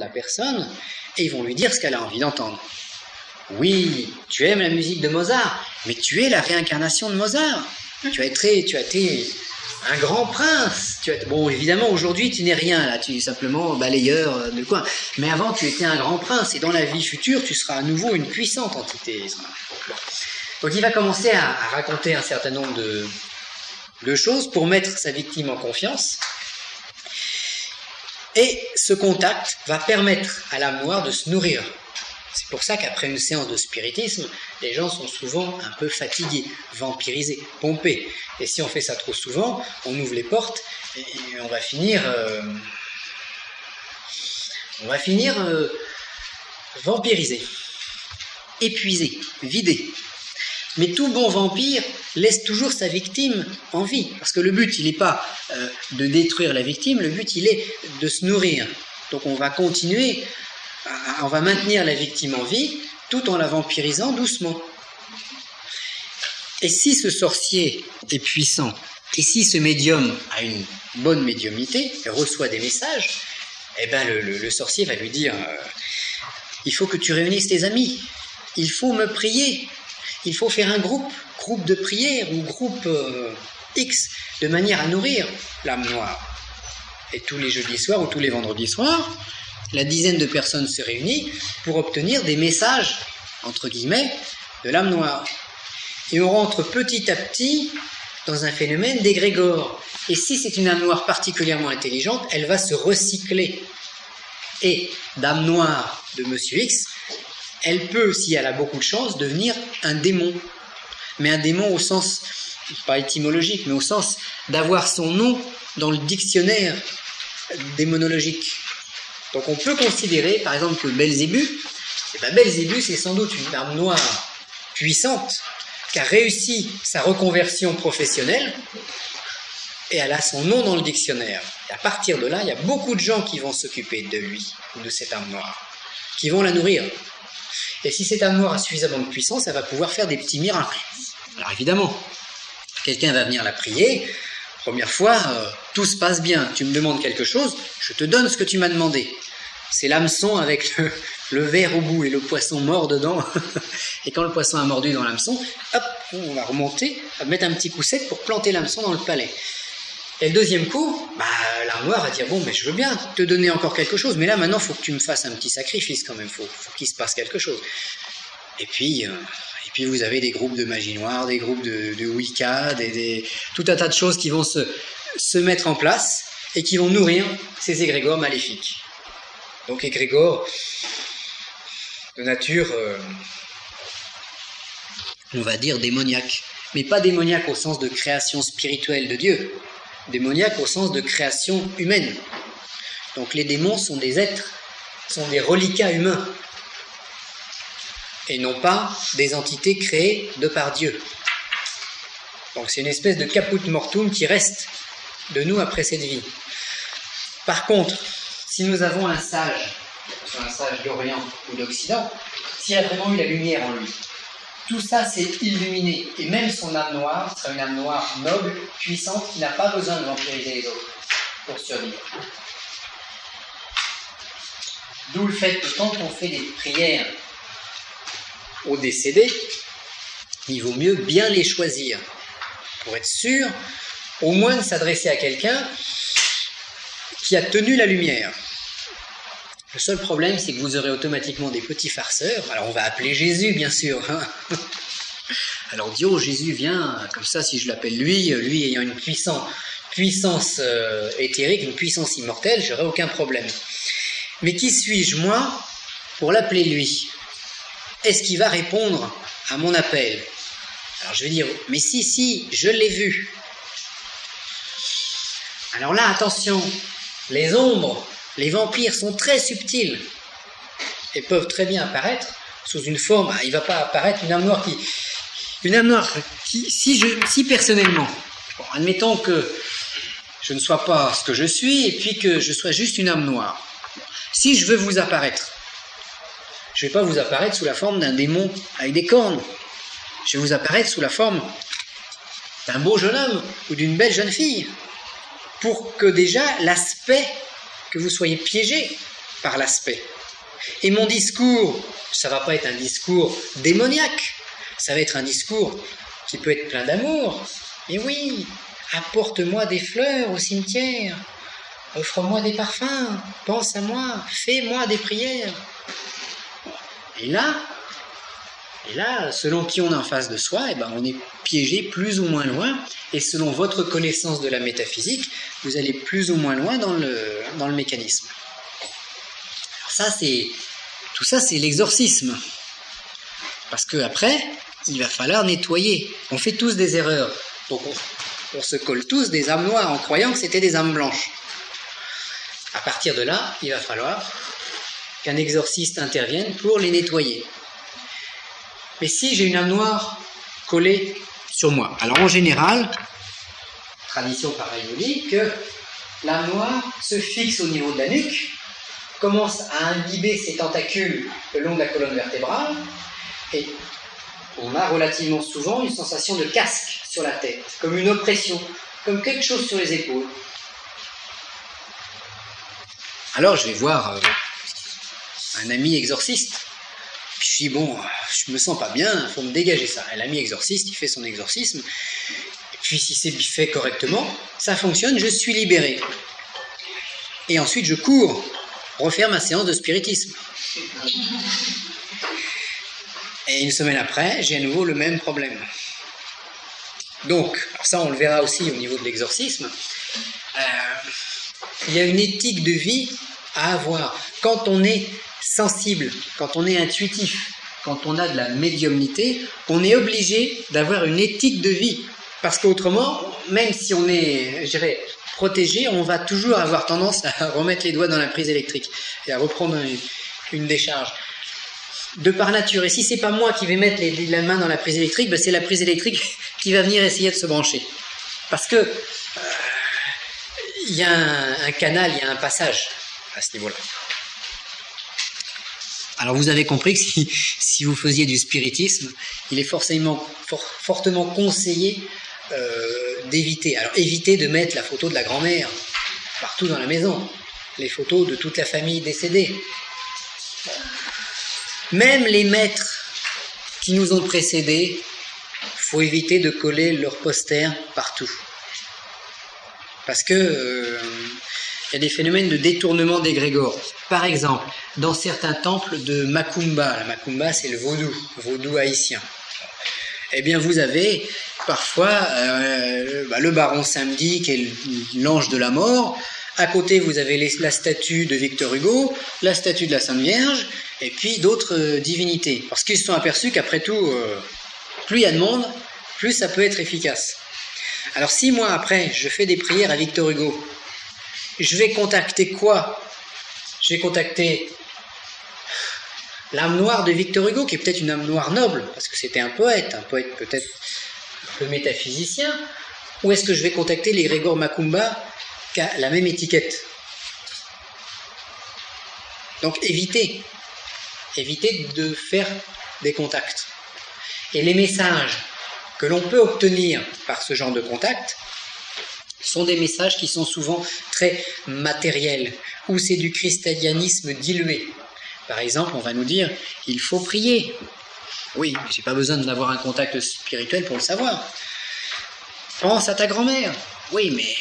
la personne et ils vont lui dire ce qu'elle a envie d'entendre. Oui, tu aimes la musique de Mozart, mais tu es la réincarnation de Mozart. Tu as été un grand prince. Bon, évidemment, aujourd'hui, tu n'es rien, là, tu es simplement balayeur de coin. Mais avant, tu étais un grand prince, et dans la vie future, tu seras à nouveau une puissante entité. Donc, il va commencer à raconter un certain nombre de choses pour mettre sa victime en confiance. Et ce contact va permettre à l'âme noire de se nourrir. C'est pour ça qu'après une séance de spiritisme, les gens sont souvent un peu fatigués, vampirisés, pompés. Et si on fait ça trop souvent, on ouvre les portes et on va finir vampirisé, épuisé, vidé. Mais tout bon vampire laisse toujours sa victime en vie. Parce que le but, il n'est pas de détruire la victime, le but, il est de se nourrir. Donc on va continuer, on va maintenir la victime en vie, tout en la vampirisant doucement. Et si ce sorcier est puissant, et si ce médium a une bonne médiumnité, et reçoit des messages, eh ben le sorcier va lui dire il faut que tu réunisses tes amis, il faut me prier, il faut faire un groupe de prière ou groupe X, de manière à nourrir l'âme noire. Et tous les jeudis soirs ou tous les vendredis soirs, la dizaine de personnes se réunit pour obtenir des messages, entre guillemets, de l'âme noire. Et on rentre petit à petit dans un phénomène d'égrégore. Et si c'est une âme noire particulièrement intelligente, elle va se recycler. Et d'âme noire de Monsieur X, elle peut, si elle a beaucoup de chance, devenir un démon. Mais un démon au sens, pas étymologique, mais au sens d'avoir son nom dans le dictionnaire démonologique. Donc on peut considérer, par exemple, que Belzébuth, Belzébuth c'est sans doute une âme noire puissante qui a réussi sa reconversion professionnelle et elle a son nom dans le dictionnaire. Et à partir de là, il y a beaucoup de gens qui vont s'occuper de lui, ou de cette âme noire, qui vont la nourrir. Et si cette âme noire a suffisamment de puissance, elle va pouvoir faire des petits miracles. Alors évidemment, quelqu'un va venir la prier. Première fois, tout se passe bien. Tu me demandes quelque chose, je te donne ce que tu m'as demandé. C'est l'hameçon avec le verre au bout et le poisson mort dedans. Et quand le poisson a mordu dans l'hameçon, hop, on va remonter, on va mettre un petit coup sec pour planter l'hameçon dans le palais. Et le deuxième coup, l'âme noire va dire, bon, mais je veux bien te donner encore quelque chose, mais là, maintenant, il faut que tu me fasses un petit sacrifice quand même, il faut qu'il se passe quelque chose. Et puis vous avez des groupes de magie noire, des groupes de Wicca, tout un tas de choses qui vont se mettre en place et qui vont nourrir ces égrégores maléfiques. Donc égrégores de nature, on va dire démoniaque, mais pas démoniaque au sens de création spirituelle de Dieu, démoniaque au sens de création humaine. Donc les démons sont des êtres, sont des reliquats humains, et non pas des entités créées de par Dieu. Donc c'est une espèce de caput mortuum qui reste de nous après cette vie. Par contre, si nous avons un sage d'Orient ou d'Occident, s'il a vraiment eu la lumière en lui, tout ça s'est illuminé, et même son âme noire sera une âme noire noble, puissante, qui n'a pas besoin de vampiriser les autres pour survivre. D'où le fait que quand on fait des prières aux décédés, il vaut mieux bien les choisir, pour être sûr, au moins de s'adresser à quelqu'un qui a tenu la lumière. Le seul problème, c'est que vous aurez automatiquement des petits farceurs. Alors on va appeler Jésus, bien sûr. Alors on dit, oh Jésus, viens, comme ça, si je l'appelle lui ayant une puissance éthérique, une puissance immortelle, j'aurai aucun problème. Mais qui suis-je, moi, pour l'appeler lui ? Est-ce qu'il va répondre à mon appel ? Alors je vais dire, mais si, je l'ai vu. Alors là, attention, les ombres, les vampires sont très subtils et peuvent très bien apparaître sous une forme, il ne va pas apparaître une âme noire qui si personnellement, bon, admettons que je ne sois pas ce que je suis et puis que je sois juste une âme noire. Si je veux vous apparaître, je ne vais pas vous apparaître sous la forme d'un démon avec des cornes. Je vais vous apparaître sous la forme d'un beau jeune homme ou d'une belle jeune fille, pour que déjà l'aspect, que vous soyez piégé, par l'aspect. Et mon discours, ça ne va pas être un discours démoniaque, ça va être un discours qui peut être plein d'amour. Et oui, apporte-moi des fleurs au cimetière, offre-moi des parfums, pense à moi, fais-moi des prières. Et là, selon qui on est en face de soi, eh ben on est piégé plus ou moins loin, et selon votre connaissance de la métaphysique, vous allez plus ou moins loin dans le mécanisme. Alors tout ça, c'est l'exorcisme. Parce qu'après, il va falloir nettoyer. On fait tous des erreurs. Donc on se colle tous des âmes noires en croyant que c'était des âmes blanches. À partir de là, il va falloir qu'un exorciste intervienne pour les nettoyer. Mais si j'ai une âme noire collée sur moi, alors en général, tradition pareille nous dit que l'âme noire se fixe au niveau de la nuque, commence à imbiber ses tentacules le long de la colonne vertébrale, et on a relativement souvent une sensation de casque sur la tête, comme une oppression, comme quelque chose sur les épaules. Alors je vais voir un ami exorciste. Puis je dis, bon, je me sens pas bien, il faut me dégager ça. Et l'ami exorciste, il fait son exorcisme. Et puis si c'est fait correctement, ça fonctionne, je suis libéré. Et ensuite je cours refaire ma séance de spiritisme. Et une semaine après, j'ai à nouveau le même problème. Donc, alors ça on le verra aussi au niveau de l'exorcisme, il y a une éthique de vie à avoir. Quand on est sensible, quand on est intuitif, quand on a de la médiumnité, on est obligé d'avoir une éthique de vie. Parce qu'autrement, même si on est, je dirais, protégé, on va toujours avoir tendance à remettre les doigts dans la prise électrique et à reprendre une décharge. De par nature. Et si c'est pas moi qui vais mettre la main dans la prise électrique, ben c'est la prise électrique qui va venir essayer de se brancher. Parce que il y a un canal, il y a un passage à ce niveau-là. Alors vous avez compris que si vous faisiez du spiritisme, il est fortement conseillé d'éviter. Alors évitez de mettre la photo de la grand-mère partout dans la maison, les photos de toute la famille décédée. Même les maîtres qui nous ont précédés, il faut éviter de coller leurs posters partout. Parce que il y a des phénomènes de détournement d'égrégore. Par exemple, dans certains temples de Macumba, la Macumba c'est le vaudou haïtien, eh bien vous avez parfois le baron Samedi qui est l'ange de la mort. À côté, vous avez la statue de Victor Hugo, la statue de la Sainte Vierge, et puis d'autres divinités. Parce qu'ils se sont aperçus qu'après tout, plus il y a de monde, plus ça peut être efficace. Alors 6 mois après, je fais des prières à Victor Hugo. Je vais contacter quoi? Je vais contacter l'âme noire de Victor Hugo, qui est peut-être une âme noire noble, parce que c'était un poète peut-être un peu métaphysicien. Ou est-ce que je vais contacter l'égrégore Macumba qui a la même étiquette? Donc évitez de faire des contacts. Et les messages que l'on peut obtenir par ce genre de contact sont des messages qui sont souvent très matériels, ou c'est du christianisme dilué. Par exemple, on va nous dire, il faut prier. Oui, mais j'ai pas besoin d'avoir un contact spirituel pour le savoir. Pense à ta grand-mère. Oui, mais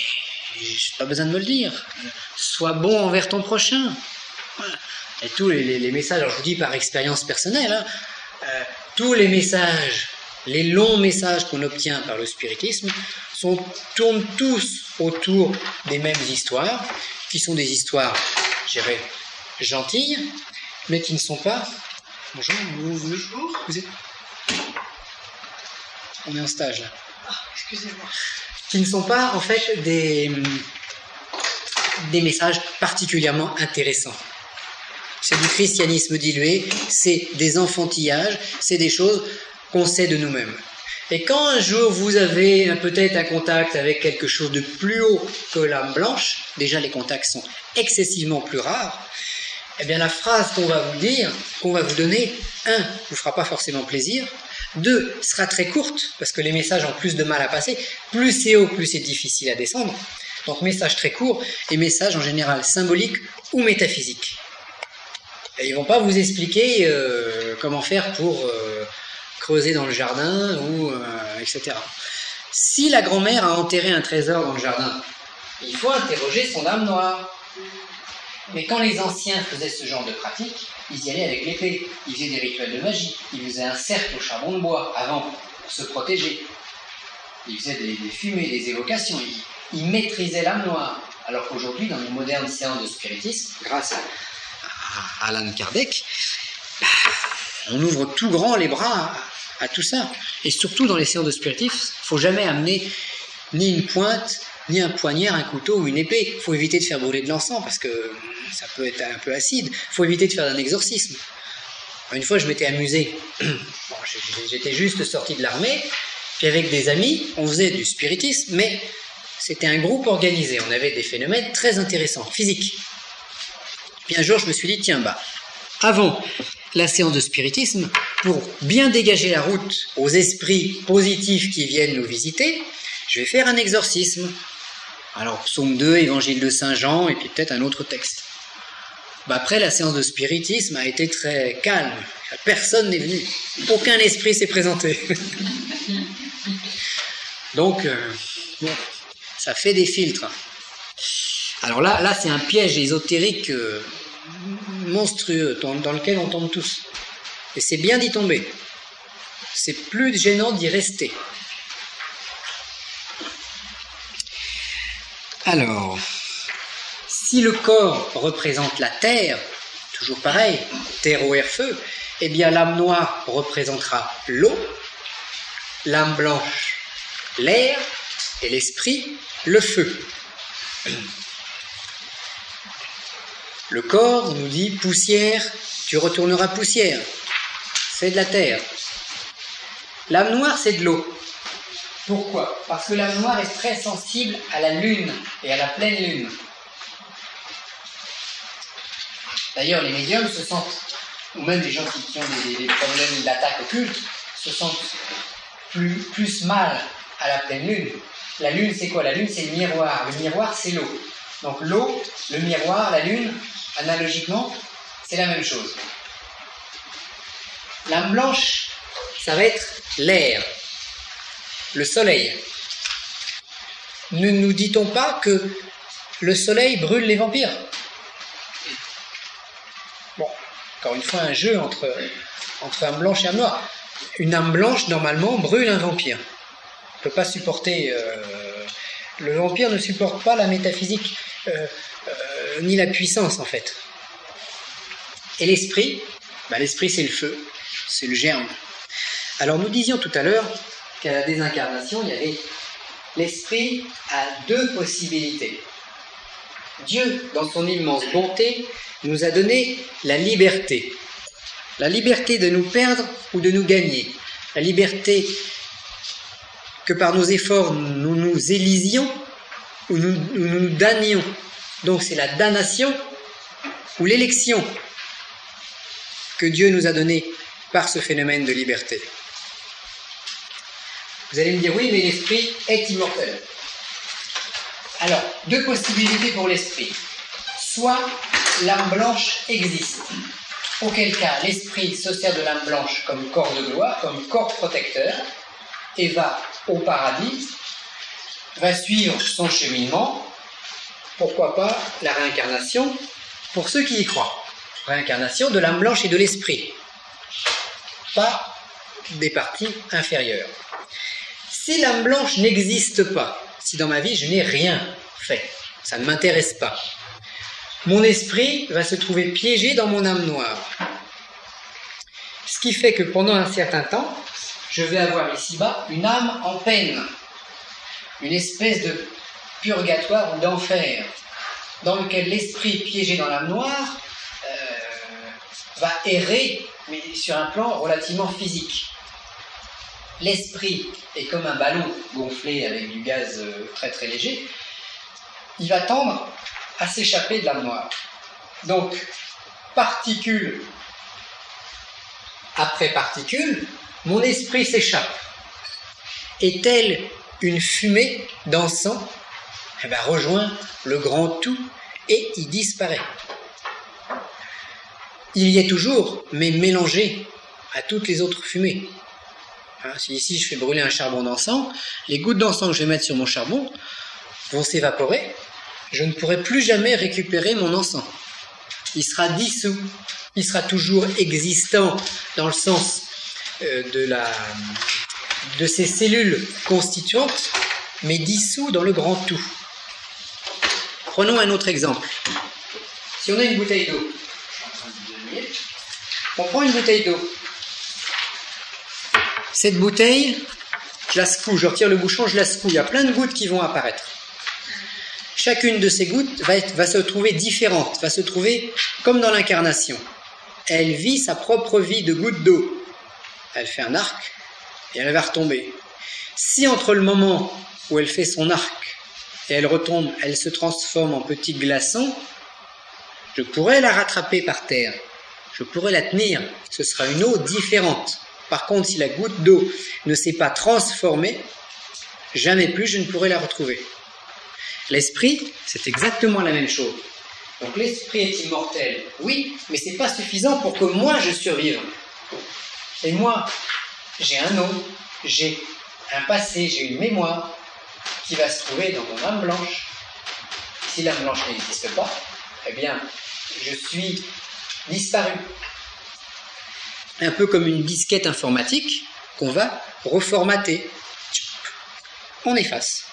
j'ai pas besoin de me le dire. Sois bon envers ton prochain. Voilà. Et tous les messages, alors je vous dis par expérience personnelle, tous les messages, les longs messages qu'on obtient par le spiritisme tournent tous autour des mêmes histoires, qui sont des histoires, je dirais, gentilles, mais qui ne sont pas... Bonjour, vous êtes... On est en stage, là. Ah, excusez-moi. Qui ne sont pas, en fait, des messages particulièrement intéressants. C'est du christianisme dilué, c'est des enfantillages, c'est des choses qu'on sait de nous-mêmes. Et quand un jour vous avez peut-être un contact avec quelque chose de plus haut que l'âme blanche, déjà les contacts sont excessivement plus rares, eh bien la phrase qu'on va vous dire, qu'on va vous donner, 1, vous fera pas forcément plaisir, 2, sera très courte, parce que les messages ont plus de mal à passer, plus c'est haut, plus c'est difficile à descendre, donc message très court, et message en général symbolique ou métaphysique. Et ils vont pas vous expliquer comment faire pour creuser dans le jardin, ou etc. Si la grand-mère a enterré un trésor dans le jardin, il faut interroger son âme noire. Mais quand les anciens faisaient ce genre de pratique, ils y allaient avec l'épée, ils faisaient des rituels de magie, ils faisaient un cercle au charbon de bois avant, pour se protéger. Ils faisaient des fumées, des évocations, ils maîtrisaient l'âme noire. Alors qu'aujourd'hui, dans les modernes séances de spiritisme, grâce à Allan Kardec, on ouvre tout grand les bras à tout ça. Et surtout dans les séances de spiritisme, il ne faut jamais amener ni une pointe, ni un poignard, un couteau ou une épée. Il faut éviter de faire brûler de l'encens parce que ça peut être un peu acide. Il faut éviter de faire un exorcisme. Une fois, je m'étais amusé. Bon, j'étais juste sorti de l'armée, puis avec des amis, on faisait du spiritisme, mais c'était un groupe organisé. On avait des phénomènes très intéressants, physiques. Puis un jour, je me suis dit, tiens, avant la séance de spiritisme, pour bien dégager la route aux esprits positifs qui viennent nous visiter, je vais faire un exorcisme. Alors, psaume 2, évangile de Saint Jean, et puis peut-être un autre texte. Après, la séance de spiritisme a été très calme. Personne n'est venu. Aucun esprit s'est présenté. Donc, bon, ça fait des filtres. Alors là c'est un piège ésotérique monstrueux dans lequel on tombe tous. Et c'est bien d'y tomber. C'est plus gênant d'y rester. Alors, si le corps représente la terre, toujours pareil, terre, eau, air, feu, eh bien l'âme noire représentera l'eau, l'âme blanche, l'air, et l'esprit, le feu. Le corps nous dit poussière, tu retourneras poussière. C'est de la terre. L'âme noire, c'est de l'eau. Pourquoi? Parce que l'âme noire est très sensible à la lune et à la pleine lune. D'ailleurs, les médiums se sentent, ou même les gens qui ont des problèmes d'attaque occulte, se sentent plus mal à la pleine lune. La lune, c'est quoi? La lune, c'est le miroir. Le miroir, c'est l'eau. Donc l'eau, le miroir, la lune, analogiquement, c'est la même chose. L'âme blanche, ça va être l'air, le soleil. Ne nous dit-on pas que le soleil brûle les vampires? Bon, encore une fois, un jeu entre âme blanche et âme noire. Une âme blanche, normalement, brûle un vampire. Ne peut pas supporter... le vampire ne supporte pas la métaphysique, ni la puissance, en fait. Et l'esprit, l'esprit, c'est le feu, c'est le germe. Alors, nous disions tout à l'heure qu'à la désincarnation, il y avait l'esprit a deux possibilités. Dieu, dans son immense bonté, nous a donné la liberté. La liberté de nous perdre ou de nous gagner. La liberté que par nos efforts nous nous élisions ou nous damnions. Donc c'est la damnation ou l'élection que Dieu nous a donnée par ce phénomène de liberté. Vous allez me dire, oui, mais l'esprit est immortel. Alors, deux possibilités pour l'esprit. Soit l'âme blanche existe, auquel cas l'esprit se sert de l'âme blanche comme corps de gloire, comme corps protecteur, et va au paradis, va suivre son cheminement, pourquoi pas la réincarnation, pour ceux qui y croient. Réincarnation de l'âme blanche et de l'esprit, pas des parties inférieures. Si l'âme blanche n'existe pas, si dans ma vie je n'ai rien fait, ça ne m'intéresse pas, mon esprit va se trouver piégé dans mon âme noire. Ce qui fait que pendant un certain temps, je vais avoir ici-bas une âme en peine, une espèce de purgatoire ou d'enfer, dans lequel l'esprit piégé dans l'âme noire va errer, mais sur un plan relativement physique. L'esprit est comme un ballon gonflé avec du gaz très très léger, il va tendre à s'échapper de l'âme noire. Donc, particule après particule, mon esprit s'échappe. Et telle une fumée d'encens, rejoint le grand tout et y disparaît. il y est toujours, mais mélangé à toutes les autres fumées. Hein, si ici je fais brûler un charbon d'encens, les gouttes d'encens que je vais mettre sur mon charbon vont s'évaporer, je ne pourrai plus jamais récupérer mon encens. Il sera dissous, il sera toujours existant dans le sens de ces cellules constituantes, mais dissous dans le grand tout. Prenons un autre exemple. Si on a une bouteille d'eau, on prend une bouteille d'eau. Cette bouteille, je la secoue, je retire le bouchon, je la secoue. Il y a plein de gouttes qui vont apparaître. Chacune de ces gouttes va se trouver différente, va se trouver comme dans l'incarnation. Elle vit sa propre vie de goutte d'eau. Elle fait un arc et elle va retomber. Si entre le moment où elle fait son arc et elle retombe, elle se transforme en petit glaçon, je pourrais la rattraper par terre. Je pourrais la tenir. Ce sera une eau différente. Par contre, si la goutte d'eau ne s'est pas transformée, jamais plus je ne pourrai la retrouver. L'esprit, c'est exactement la même chose. Donc l'esprit est immortel, oui, mais ce n'est pas suffisant pour que moi je survive. Et moi, j'ai un nom, j'ai un passé, j'ai une mémoire qui va se trouver dans mon âme blanche. Si l'âme blanche n'existe pas, eh bien, je suis disparu. Un peu comme une disquette informatique qu'on va reformater. On efface.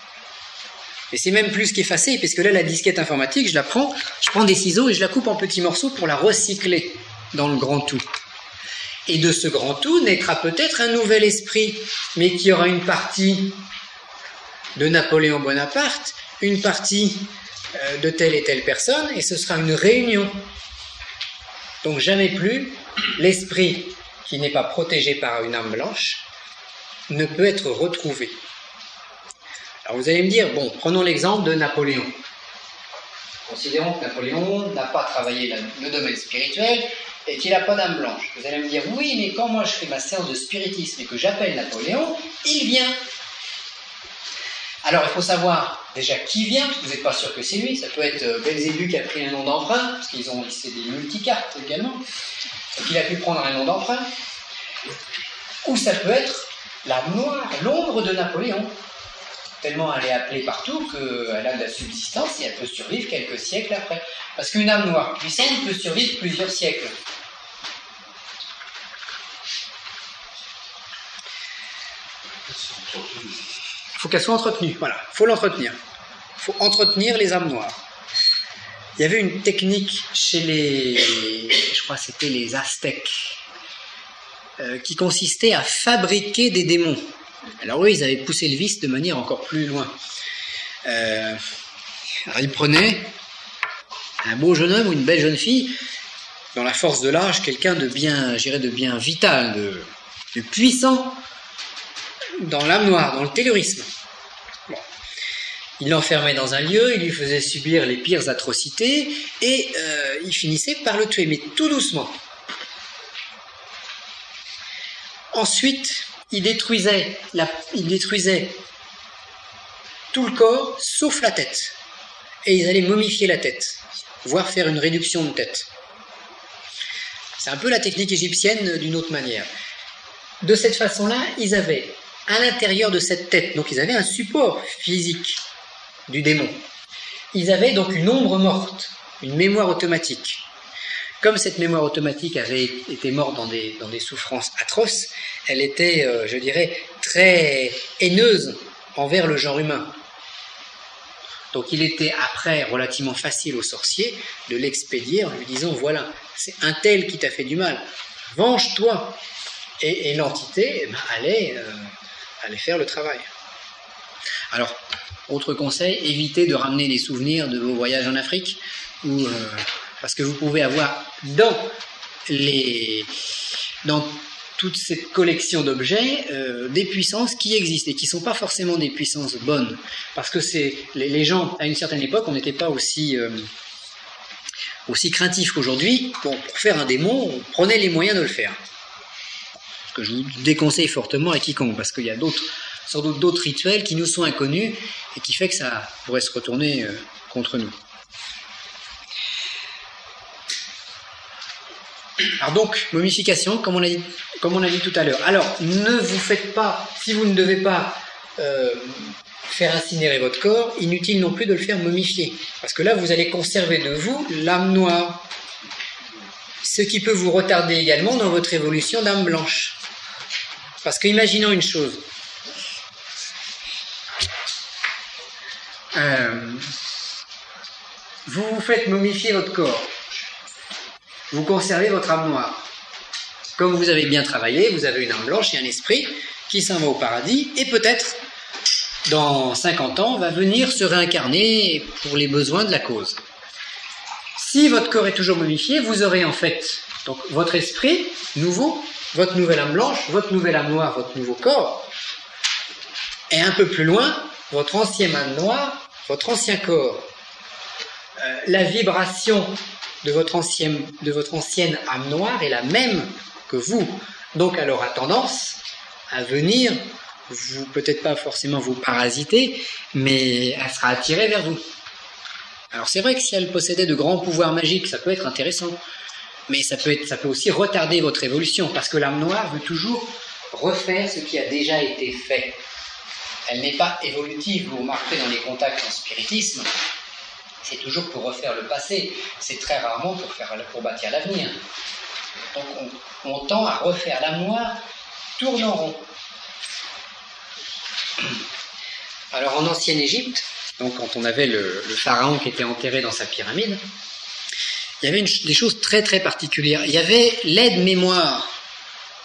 Et c'est même plus qu'effacer, puisque là, la disquette informatique, je prends des ciseaux et je la coupe en petits morceaux pour la recycler dans le grand tout. Et de ce grand tout naîtra peut-être un nouvel esprit, mais qui aura une partie de Napoléon Bonaparte, une partie de telle et telle personne, et ce sera une réunion. Donc jamais plus l'esprit qui n'est pas protégé par une âme blanche ne peut être retrouvé. Alors vous allez me dire, bon, prenons l'exemple de Napoléon. Considérons que Napoléon n'a pas travaillé le domaine spirituel et qu'il n'a pas d'âme blanche. Vous allez me dire, oui, mais quand moi je fais ma séance de spiritisme et que j'appelle Napoléon, il vient. Alors il faut savoir déjà qui vient, parce que vous n'êtes pas sûr que c'est lui. Ça peut être Belzébuth qui a pris un nom d'emprunt, parce qu'ils ont c'est des multicartes également. Donc il a pu prendre un nom d'emprunt. Ou ça peut être l'âme noire, l'ombre de Napoléon. Tellement elle est appelée partout qu'elle a de la subsistance et elle peut survivre quelques siècles après. Parce qu'une âme noire puissante peut survivre plusieurs siècles. Il faut qu'elle soit entretenue, voilà, il faut l'entretenir. Il faut entretenir les âmes noires. Il y avait une technique chez je crois que c'était les Aztèques, qui consistait à fabriquer des démons. Alors eux, ils avaient poussé le vice de manière encore plus loin. Alors ils prenaient un beau jeune homme ou une belle jeune fille, dans la force de l'âge, quelqu'un de bien, je dirais, de bien vital, de puissant, dans l'âme noire, dans le taylorisme. Bon. Il l'enfermait dans un lieu, il lui faisait subir les pires atrocités, et il finissait par le tuer, mais tout doucement. Ensuite, il détruisait tout le corps, sauf la tête. Et ils allaient momifier la tête, voire faire une réduction de tête. C'est un peu la technique égyptienne d'une autre manière. De cette façon-là, ils avaient à l'intérieur de cette tête, donc ils avaient un support physique du démon. Ils avaient donc une ombre morte, une mémoire automatique. Comme cette mémoire automatique avait été morte dans des souffrances atroces, elle était, je dirais, très haineuse envers le genre humain. Donc il était après relativement facile au sorcier de l'expédier en lui disant, voilà, c'est un tel qui t'a fait du mal, venge-toi. Et l'entité allait faire le travail. Alors, autre conseil, évitez de ramener des souvenirs de vos voyages en Afrique, parce que vous pouvez avoir dans toute cette collection d'objets des puissances qui existent et qui ne sont pas forcément des puissances bonnes. Parce que les gens, à une certaine époque, on n'était pas aussi craintifs qu'aujourd'hui. Bon, pour faire un démon, on prenait les moyens de le faire. Ce que je vous déconseille fortement à quiconque, parce qu'il y a sans doute d'autres rituels qui nous sont inconnus et qui fait que ça pourrait se retourner contre nous. Alors donc, momification, comme on a dit tout à l'heure. Alors, ne vous faites pas, si vous ne devez pas faire incinérer votre corps, inutile non plus de le faire momifier. Parce que là, vous allez conserver de vous l'âme noire. Ce qui peut vous retarder également dans votre évolution d'âme blanche. Parce que, imaginons une chose. Vous vous faites momifier votre corps. Vous conservez votre âme noire. Comme vous avez bien travaillé, vous avez une âme blanche et un esprit qui s'en va au paradis et peut-être, dans 50 ans, va venir se réincarner pour les besoins de la cause. Si votre corps est toujours momifié, vous aurez en fait donc, votre esprit nouveau, votre nouvelle âme blanche, votre nouvelle âme noire, votre nouveau corps, et un peu plus loin, votre ancienne âme noire, votre ancien corps. La vibration de votre ancienne âme noire est la même que vous. Donc elle aura tendance à venir, vous peut-être pas forcément vous parasiter, mais elle sera attirée vers vous. Alors c'est vrai que si elle possédait de grands pouvoirs magiques, ça peut être intéressant, mais ça peut aussi retarder votre évolution, parce que l'âme noire veut toujours refaire ce qui a déjà été fait. Elle n'est pas évolutive, vous remarquerez dans les contacts en spiritisme, c'est toujours pour refaire le passé, c'est très rarement pour bâtir l'avenir. Donc on tend à refaire l'âme noire, tourne en rond. Alors en ancienne Égypte, donc quand on avait le pharaon qui était enterré dans sa pyramide, il y avait des choses très très particulières. Il y avait l'aide-mémoire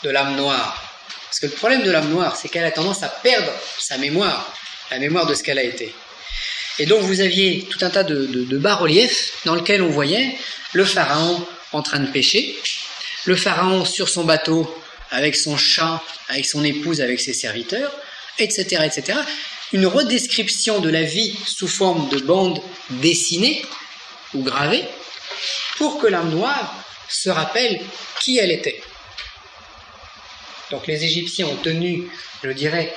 de l'âme noire. Parce que le problème de l'âme noire, c'est qu'elle a tendance à perdre sa mémoire, la mémoire de ce qu'elle a été. Et donc vous aviez tout un tas de bas-reliefs dans lesquels on voyait le pharaon en train de pêcher, le pharaon sur son bateau avec son chat, avec son épouse, avec ses serviteurs, etc., etc. Une redescription de la vie sous forme de bandes dessinées ou gravées pour que l'âme noire se rappelle qui elle était. Donc les Égyptiens ont tenu, je dirais,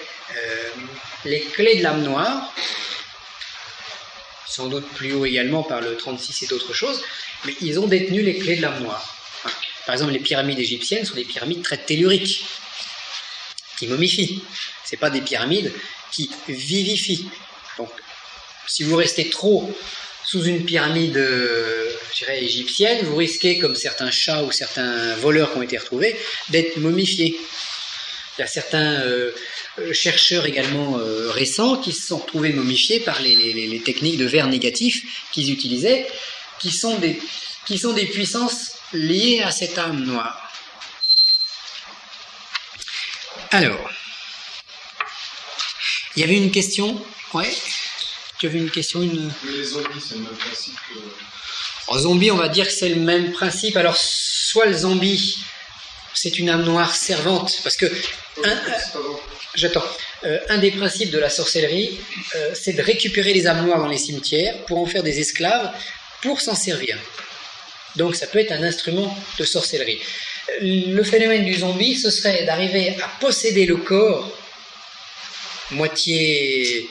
les clés de l'âme noire, sans doute plus haut également par le 36 et d'autres choses, mais ils ont détenu les clés de l'âme noire. Par exemple, les pyramides égyptiennes sont des pyramides très telluriques, qui momifient. Ce n'est pas des pyramides qui vivifient. Donc, si vous restez trop sous une pyramide, je dirais, égyptienne, vous risquez, comme certains chats ou certains voleurs qui ont été retrouvés, d'être momifiés. Il y a certains chercheurs également récents qui se sont retrouvés momifiés par les techniques de verre négatif qu'ils utilisaient, qui sont des puissances liées à cette âme noire. Alors, il y avait une question, ouais. Tu avais une question, Les zombies, c'est le même principe que... En zombie, on va dire que c'est le même principe. Alors, soit le zombie, c'est une âme noire servante, parce que... un des principes de la sorcellerie, c'est de récupérer les âmes noires dans les cimetières pour en faire des esclaves, pour s'en servir. Donc, ça peut être un instrument de sorcellerie. Le phénomène du zombie, ce serait d'arriver à posséder le corps, moitié...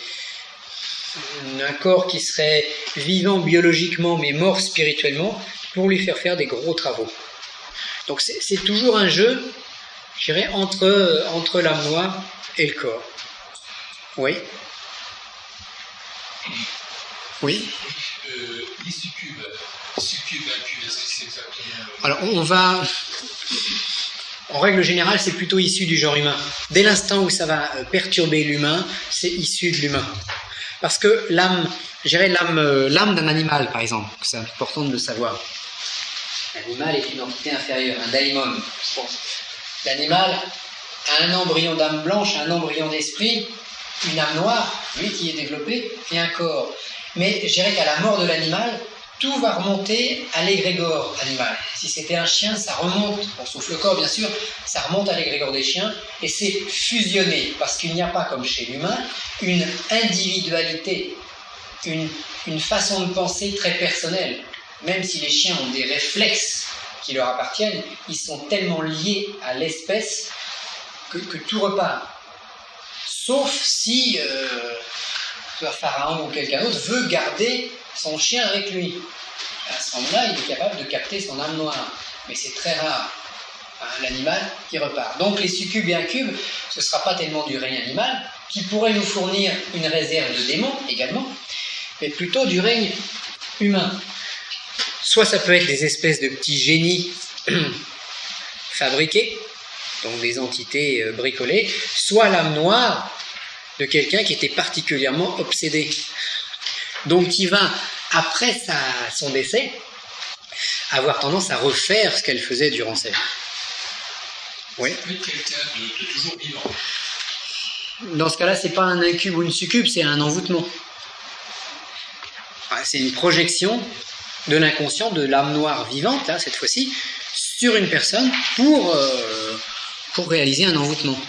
un corps qui serait vivant biologiquement mais mort spirituellement, pour lui faire des gros travaux. Donc c'est toujours un jeu, je dirais, entre l'âme noire et le corps. Oui. Oui. Les succubes, est-ce que c'est exactement... Alors en règle générale, c'est plutôt issu du genre humain. Dès l'instant où ça va perturber l'humain, c'est issu de l'humain. Parce que l'âme, je dirais l'âme d'un animal, par exemple, c'est important de le savoir. L'animal est une entité inférieure, un daimon. L'animal a un embryon d'âme blanche, un embryon d'esprit, une âme noire, lui qui est développée, et un corps. Mais je dirais qu'à la mort de l'animal, tout va remonter à l'égrégore animal. Si c'était un chien, ça remonte, sauf le corps bien sûr, ça remonte à l'égrégore des chiens, et c'est fusionné, parce qu'il n'y a pas, comme chez l'humain, une individualité, une façon de penser très personnelle. Même si les chiens ont des réflexes qui leur appartiennent, ils sont tellement liés à l'espèce que tout repart. Sauf si un pharaon ou quelqu'un d'autre veut garder son chien avec lui. À ce moment-là, il est capable de capter son âme noire. mais c'est très rare, hein, l'animal qui repart. Donc les succubes et incubes, ce ne sera pas tellement du règne animal, qui pourrait nous fournir une réserve de démons également, mais plutôt du règne humain. Soit ça peut être des espèces de petits génies fabriqués, donc des entités bricolées, soit l'âme noire de quelqu'un qui était particulièrement obsédé. Donc qui va, après son décès, avoir tendance à refaire ce qu'elle faisait durant sa vie. Oui. Ça peut être quelqu'un de toujours vivant. Dans ce cas-là, c'est pas un incube ou une succube, c'est un envoûtement. C'est une projection de l'inconscient, de l'âme noire vivante, là, cette fois-ci, sur une personne pour réaliser un envoûtement.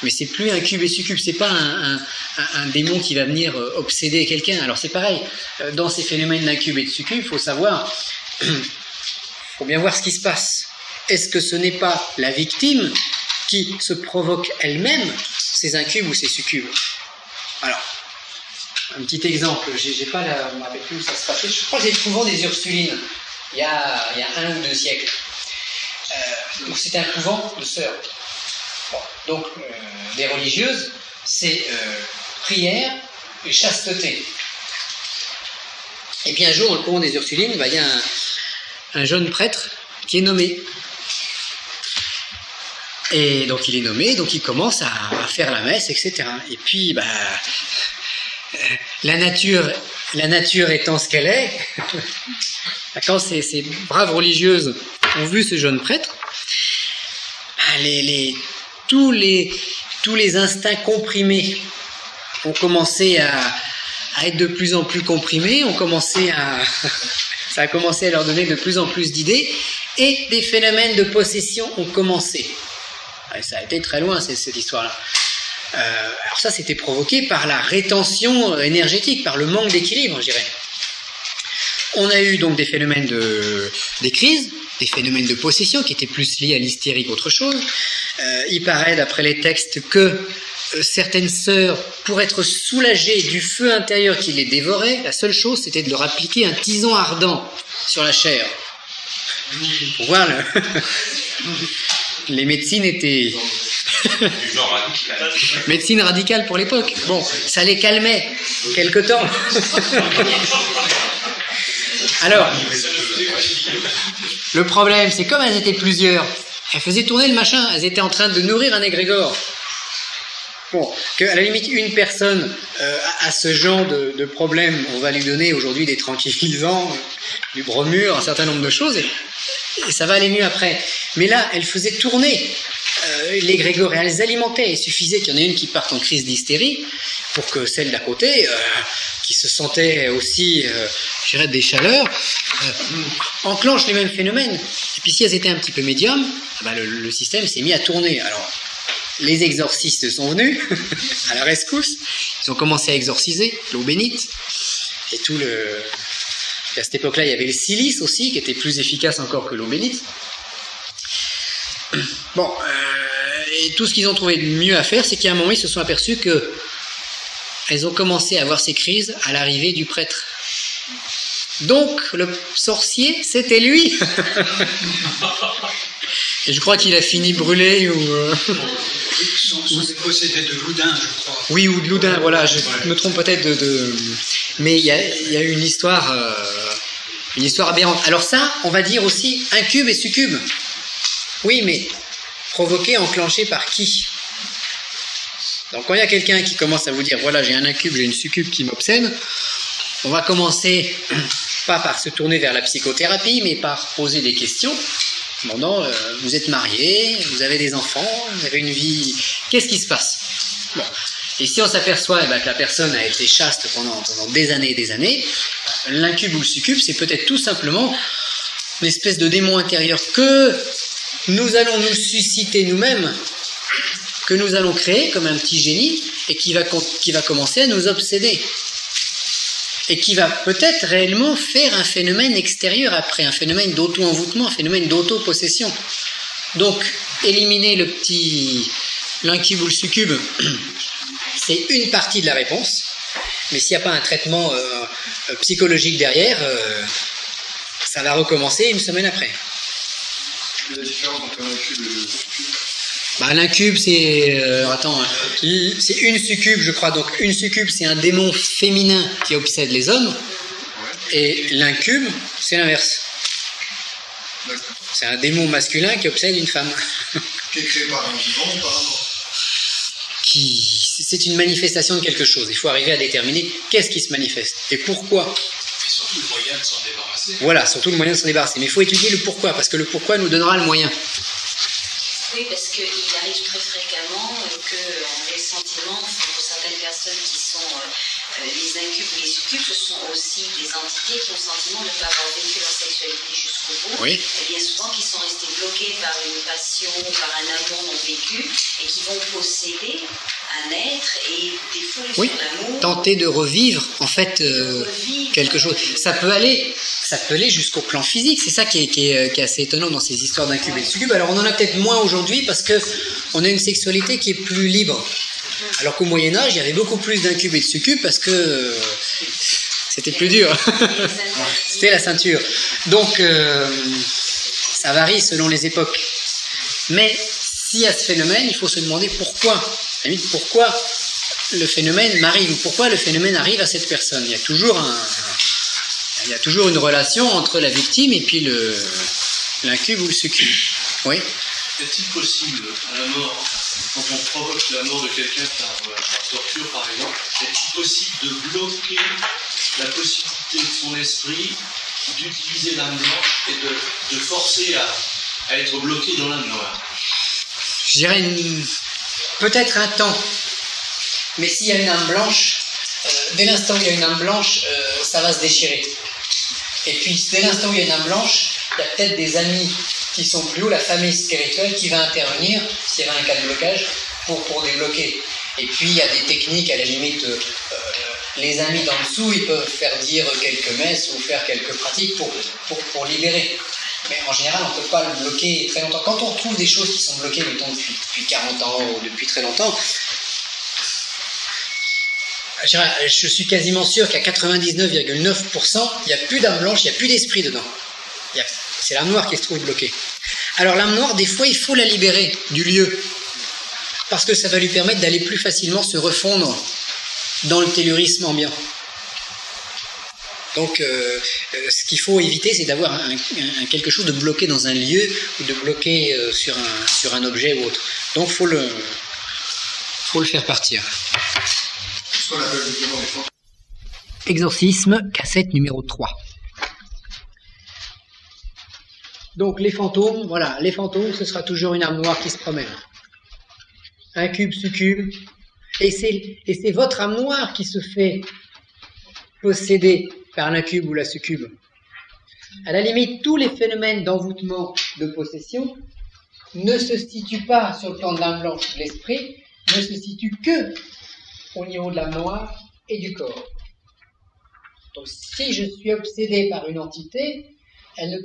Mais c'est plus un cube et succube, c'est pas un démon qui va venir obséder quelqu'un. Alors c'est pareil, dans ces phénomènes d'incube et de succube, il faut savoir, faut bien voir ce qui se passe. Est-ce que ce n'est pas la victime qui se provoque elle-même ces incubes ou ces succubes? Alors, un petit exemple, j'ai pas je ne me rappelle plus où ça se passait, je crois que j'ai trouvé des Ursulines, il y a 1 ou 2 siècles. Donc c'était un couvent de sœurs. Bon, donc, des religieuses, c'est prière et chasteté. Et puis un jour, dans le couvent des Ursulines, il y a un jeune prêtre qui est nommé. Et donc il est nommé, donc il commence à faire la messe, etc. Et puis, la nature étant ce qu'elle est, quand ces braves religieuses ont vu ce jeune prêtre, tous les instincts comprimés ont commencé à être de plus en plus comprimés, ça a commencé à leur donner de plus en plus d'idées, et des phénomènes de possession ont commencé. Ça a été très loin, cette histoire-là. Alors ça, c'était provoqué par la rétention énergétique, par le manque d'équilibre, je dirais. On a eu donc des phénomènes des crises, des phénomènes de possession qui étaient plus liés à l'hystérie qu'autre chose. Il paraît, d'après les textes, que certaines sœurs, pour être soulagées du feu intérieur qui les dévorait, la seule chose, c'était de leur appliquer un tison ardent sur la chair. Pour voir les médecines étaient... médecine radicale pour l'époque. Bon, ça les calmait quelque temps. Alors, le problème, c'est comme elles étaient plusieurs, elles faisaient tourner le machin, elles étaient en train de nourrir un égrégore. Bon, qu'à la limite, une personne a ce genre de problème, on va lui donner aujourd'hui des tranquillisants, du bromure, un certain nombre de choses, et ça va aller mieux après. Mais là, elles faisaient tourner l'égrégore et elles alimentaient. Il suffisait qu'il y en ait une qui parte en crise d'hystérie pour que celle d'à côté, qui se sentait aussi, je dirais, des chaleurs, enclenche les mêmes phénomènes. Et puis si elles étaient un petit peu médiums, le système s'est mis à tourner. Alors, les exorcistes sont venus à la rescousse. Ils ont commencé à exorciser l'eau bénite et tout le... Et à cette époque-là, il y avait le silice aussi, qui était plus efficace encore que l'eau bénite. Bon, et tout ce qu'ils ont trouvé de mieux à faire, c'est qu'à un moment, ils se sont aperçus que elles ont commencé à avoir ces crises à l'arrivée du prêtre. Donc, le sorcier, c'était lui. Et je crois qu'il a fini brûlé ou... Son dépôt, c'était de Loudun, je crois. Oui, ou de Loudun, voilà, je me trompe peut-être de... Mais il y a eu une histoire aberrante. Alors ça, on va dire aussi incube et succube. Oui, mais provoqué, enclenché par qui? Donc quand il y a quelqu'un qui commence à vous dire, voilà, j'ai un incube, j'ai une succube qui m'obsède, on va commencer, pas par se tourner vers la psychothérapie, mais par poser des questions. Demandant, vous êtes marié, vous avez des enfants, vous avez une vie, qu'est-ce qui se passe? Bon. Et si on s'aperçoit que la personne a été chaste pendant des années et des années, l'incube ou le succube, c'est peut-être tout simplement une espèce de démon intérieur que nous allons nous susciter nous-mêmes, que nous allons créer comme un petit génie, et qui va commencer à nous obséder. Et qui va peut-être réellement faire un phénomène extérieur après, un phénomène d'auto-envoûtement, un phénomène d'auto-possession. Donc, éliminer l'incube ou le succube, c'est une partie de la réponse, mais s'il n'y a pas un traitement psychologique derrière, ça va recommencer une semaine après. Quelle est la différence entre un incube et le succube? Bah, l'incube, c'est une succube, je crois. Donc, une succube, c'est un démon féminin qui obsède les hommes. Ouais. Et l'incube, c'est l'inverse. D'accord. C'est un démon masculin qui obsède une femme. Qui est créé par un vivant ou par un mort? C'est une manifestation de quelque chose. Il faut arriver à déterminer qu'est-ce qui se manifeste et pourquoi. Et surtout le moyen de s'en débarrasser. Voilà, surtout le moyen de s'en débarrasser. Mais il faut étudier le pourquoi, parce que le pourquoi nous donnera le moyen. Oui, parce qu'il arrive très fréquemment que les sentiments, pour certaines personnes qui sont les incubes ou les succubes, ce sont aussi des entités qui ont le sentiment de ne pas avoir vécu leur sexualité jusqu'au bout. Oui. Et bien souvent qui sont restés bloqués par une passion, par un amour non vécu, et qui vont posséder un être et des fois Oui, son amour. tenter de revivre, en fait, Revivre. quelque chose. Ça peut aller jusqu'au plan physique. C'est ça qui est assez étonnant dans ces histoires d'incubes et de succubes. Alors, on en a peut-être moins aujourd'hui parce que on a une sexualité qui est plus libre. Alors qu'au Moyen-Âge, il y avait beaucoup plus d'incubes et de succubes parce que c'était plus dur. C'était la ceinture. Donc, ça varie selon les époques. Mais s'il y a ce phénomène, il faut se demander pourquoi. À la limite, pourquoi le phénomène m'arrive ou pourquoi le phénomène arrive à cette personne. Il y a toujours une relation entre la victime et puis l'incube ou le succube. Oui. Est-il possible, à la mort, quand on provoque la mort de quelqu'un par torture par exemple, est-il possible de bloquer la possibilité de son esprit d'utiliser l'âme blanche et de forcer à être bloqué dans l'âme noire? Je dirais peut-être un temps. Mais s'il y a une âme blanche, dès l'instant où il y a une âme blanche, ça va se déchirer. Et puis, dès l'instant où il y a une âme blanche, il y a peut-être des amis qui sont plus haut, la famille spirituelle qui va intervenir, s'il y avait un cas de blocage, pour débloquer. Et puis, il y a des techniques, à la limite, les amis d'en dessous, ils peuvent faire dire quelques messes ou faire quelques pratiques pour libérer. Mais en général, on ne peut pas le bloquer très longtemps. Quand on retrouve des choses qui sont bloquées, mettons, depuis 40 ans ou depuis très longtemps, je suis quasiment sûr qu'à 99,9%, il n'y a plus d'âme blanche, il n'y a plus d'esprit dedans. C'est l'âme noire qui se trouve bloquée. Alors l'âme noire, des fois, il faut la libérer du lieu, parce que ça va lui permettre d'aller plus facilement se refondre dans le tellurisme ambiant. Donc, ce qu'il faut éviter, c'est d'avoir quelque chose de bloqué dans un lieu ou de bloqué sur un objet ou autre. Donc, faut le faire partir. Ce qu'on appelle justement les fantômes. Exorcisme, cassette numéro 3. Donc, les fantômes, voilà, les fantômes, ce sera toujours une âme noire qui se promène. Incube, succube. Et c'est votre âme noire qui se fait posséder par l'incube ou la succube. À la limite, tous les phénomènes d'envoûtement, de possession, ne se situent pas sur le plan de l'âme blanche de l'esprit, ne se situent que au niveau de l'âme noire et du corps. Donc si je suis obsédé par une entité, elle ne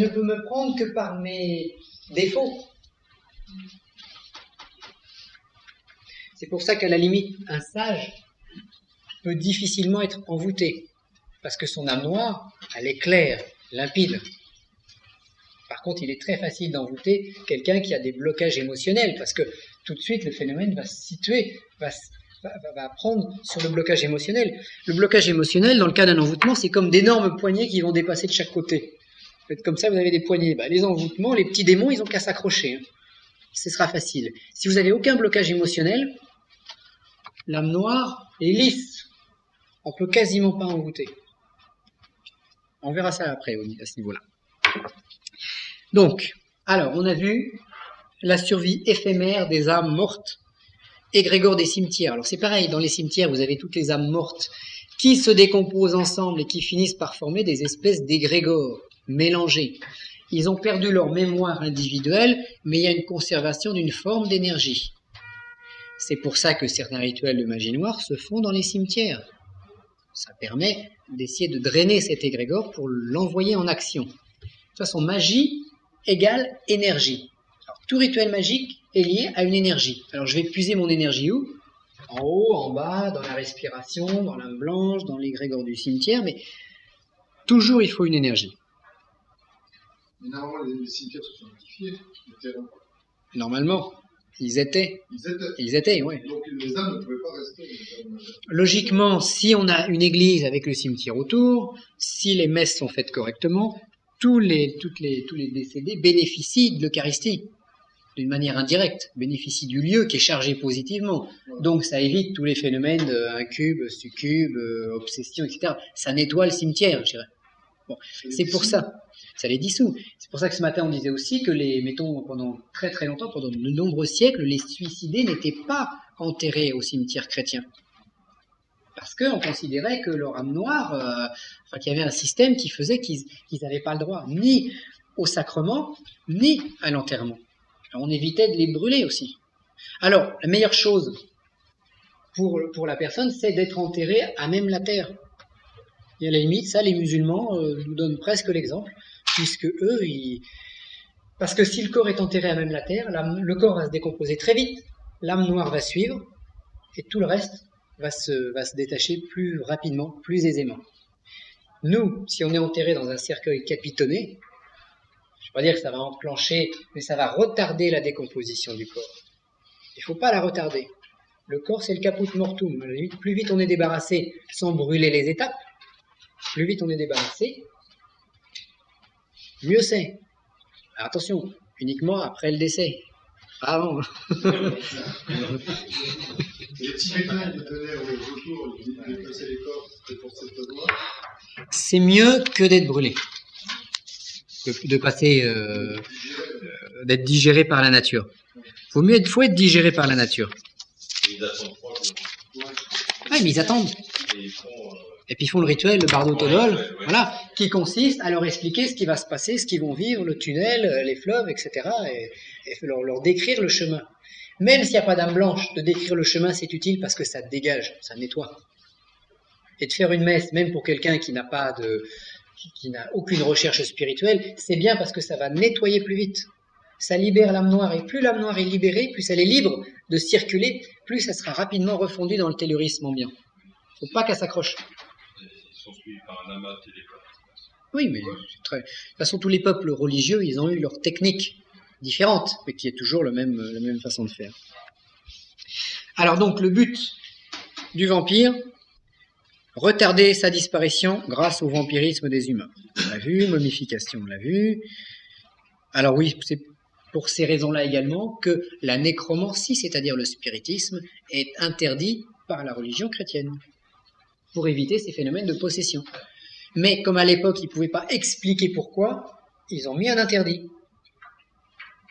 peut me prendre que par mes défauts. C'est pour ça qu'à la limite, un sage peut difficilement être envoûté, parce que son âme noire, elle est claire, limpide. Par contre, il est très facile d'envoûter quelqu'un qui a des blocages émotionnels, parce que tout de suite, le phénomène va se situer, va prendre sur le blocage émotionnel. Le blocage émotionnel, dans le cas d'un envoûtement, c'est comme d'énormes poignées qui vont dépasser de chaque côté. Faites comme ça, vous avez des poignées. Les envoûtements, les petits démons, ils n'ont qu'à s'accrocher. Ce sera facile. Si vous n'avez aucun blocage émotionnel, l'âme noire est lisse. On ne peut quasiment pas envoûter. On verra ça après à ce niveau-là. Donc, alors, on a vu la survie éphémère des âmes mortes, égrégore des cimetières. Alors c'est pareil, dans les cimetières, vous avez toutes les âmes mortes qui se décomposent ensemble et qui finissent par former des espèces d'égrégores mélangés. Ils ont perdu leur mémoire individuelle, mais il y a une conservation d'une forme d'énergie. C'est pour ça que certains rituels de magie noire se font dans les cimetières. Ça permet d'essayer de drainer cet égrégore pour l'envoyer en action. De toute façon, magie égale énergie. Alors, tout rituel magique est lié à une énergie. Alors, je vais puiser mon énergie où? En haut, en bas, dans la respiration, dans l'âme blanche, dans l'égrégore du cimetière, mais toujours il faut une énergie. Mais normalement, les cimetières se sont modifiés, les terrains. Normalement, ils étaient, oui. Donc les âmes ne pouvaient pas rester. Logiquement, si on a une église avec le cimetière autour, si les messes sont faites correctement, tous les décédés bénéficient de l'Eucharistie, d'une manière indirecte, bénéficient du lieu qui est chargé positivement. Donc ça évite tous les phénomènes d'incube, succube, obsession, etc. Ça nettoie le cimetière, je dirais. Bon, c'est pour ça. Ça les dissout. C'est pour ça que ce matin on disait aussi que mettons, pendant très très longtemps, pendant de nombreux siècles, les suicidés n'étaient pas enterrés au cimetière chrétien. Parce qu'on considérait que leur âme noire, qu'il y avait un système qui faisait qu'ils n'avaient pas le droit ni au sacrement, ni à l'enterrement. On évitait de les brûler aussi. Alors, la meilleure chose pour la personne, c'est d'être enterré à même la terre. Et à la limite, ça, les musulmans nous donnent presque l'exemple, puisque eux, parce que si le corps est enterré à même la terre, le corps va se décomposer très vite, l'âme noire va suivre, et tout le reste va se détacher plus rapidement, plus aisément. Nous, si on est enterré dans un cercueil capitonné, je ne vais pas dire que ça va enclencher, mais ça va retarder la décomposition du corps. Il ne faut pas la retarder. Le corps, c'est le caput mortuum. Plus vite on est débarrassé sans brûler les étapes, plus vite on est débarrassé, mieux c'est. Alors attention, uniquement après le décès. Avant. Les Tibétains qui tenaient autour, ils déplaçaient les corps, c'était pour cette raison-là. C'est mieux que d'être brûlé, de passer, d'être digéré par la nature. Faut être digéré par la nature. Ils attendent quoi? Oui, mais ils attendent. Et puis ils font le rituel, le bardo todol, voilà, qui consiste à leur expliquer ce qui va se passer, ce qu'ils vont vivre, le tunnel, les fleuves, etc. Et leur décrire le chemin. Même s'il n'y a pas d'âme blanche, de décrire le chemin, c'est utile parce que ça dégage, ça nettoie. Et de faire une messe, même pour quelqu'un qui n'a aucune recherche spirituelle, c'est bien parce que ça va nettoyer plus vite. Ça libère l'âme noire, et plus l'âme noire est libérée, plus elle est libre de circuler, plus elle sera rapidement refondue dans le tellurisme ambiant. Faut pas qu'elle s'accroche. Ils sont suivis par un amas télépathe. Oui, mais de toute façon, tous les peuples religieux, ils ont eu leur technique différente, mais qui est toujours la même façon de faire. Alors donc, le but du vampire, retarder sa disparition grâce au vampirisme des humains. On l'a vu, momification, on l'a vu. Alors oui, c'est pour ces raisons-là également que la nécromancie, c'est-à-dire le spiritisme, est interdit par la religion chrétienne, pour éviter ces phénomènes de possession. Mais comme à l'époque, ils ne pouvaient pas expliquer pourquoi, ils ont mis un interdit,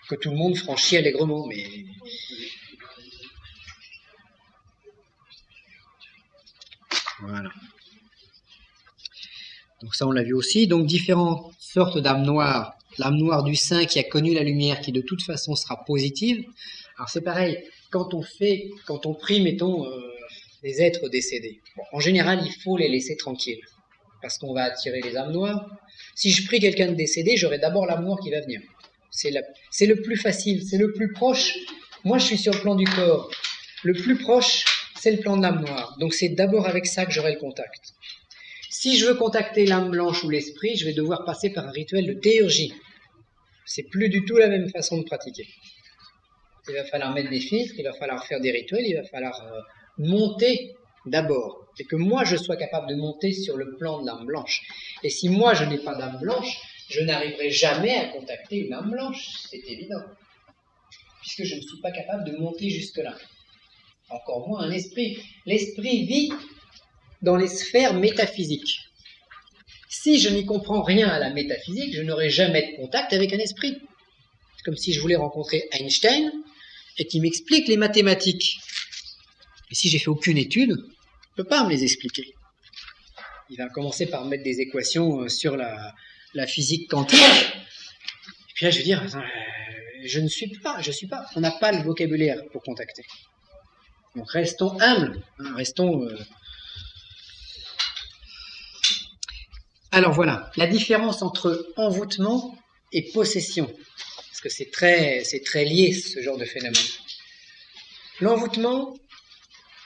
que tout le monde franchit allègrement, mais... Voilà. Donc ça, on l'a vu aussi. Donc différentes sortes d'âmes noires. L'âme noire du saint qui a connu la lumière, qui de toute façon sera positive. Alors c'est pareil, quand on prie, mettons, des êtres décédés. Bon, en général, il faut les laisser tranquilles, parce qu'on va attirer les âmes noires. Si je prie quelqu'un de décédé, j'aurai d'abord l'âme noire qui va venir. C'est le plus facile, c'est le plus proche. Moi, je suis sur le plan du corps. Le plus proche, c'est le plan de l'âme noire. Donc c'est d'abord avec ça que j'aurai le contact. Si je veux contacter l'âme blanche ou l'esprit, je vais devoir passer par un rituel de théurgie. C'est plus du tout la même façon de pratiquer. Il va falloir mettre des filtres, il va falloir faire des rituels, il va falloir monter d'abord. Et que moi, je sois capable de monter sur le plan de l'âme blanche. Et si moi, je n'ai pas d'âme blanche, je n'arriverai jamais à contacter une âme blanche, c'est évident. Puisque je ne suis pas capable de monter jusque-là. Encore moins un esprit. L'esprit vit dans les sphères métaphysiques. Si je n'y comprends rien à la métaphysique, je n'aurai jamais de contact avec un esprit. C'est comme si je voulais rencontrer Einstein et qu'il m'explique les mathématiques. Et si j'ai fait aucune étude, je ne peux pas me les expliquer. Il va commencer par mettre des équations sur la physique quantique. Et puis là, je vais dire, je suis pas. On n'a pas le vocabulaire pour contacter. Donc restons humbles, hein, restons... Alors voilà, la différence entre envoûtement et possession, parce que c'est très lié ce genre de phénomène. L'envoûtement,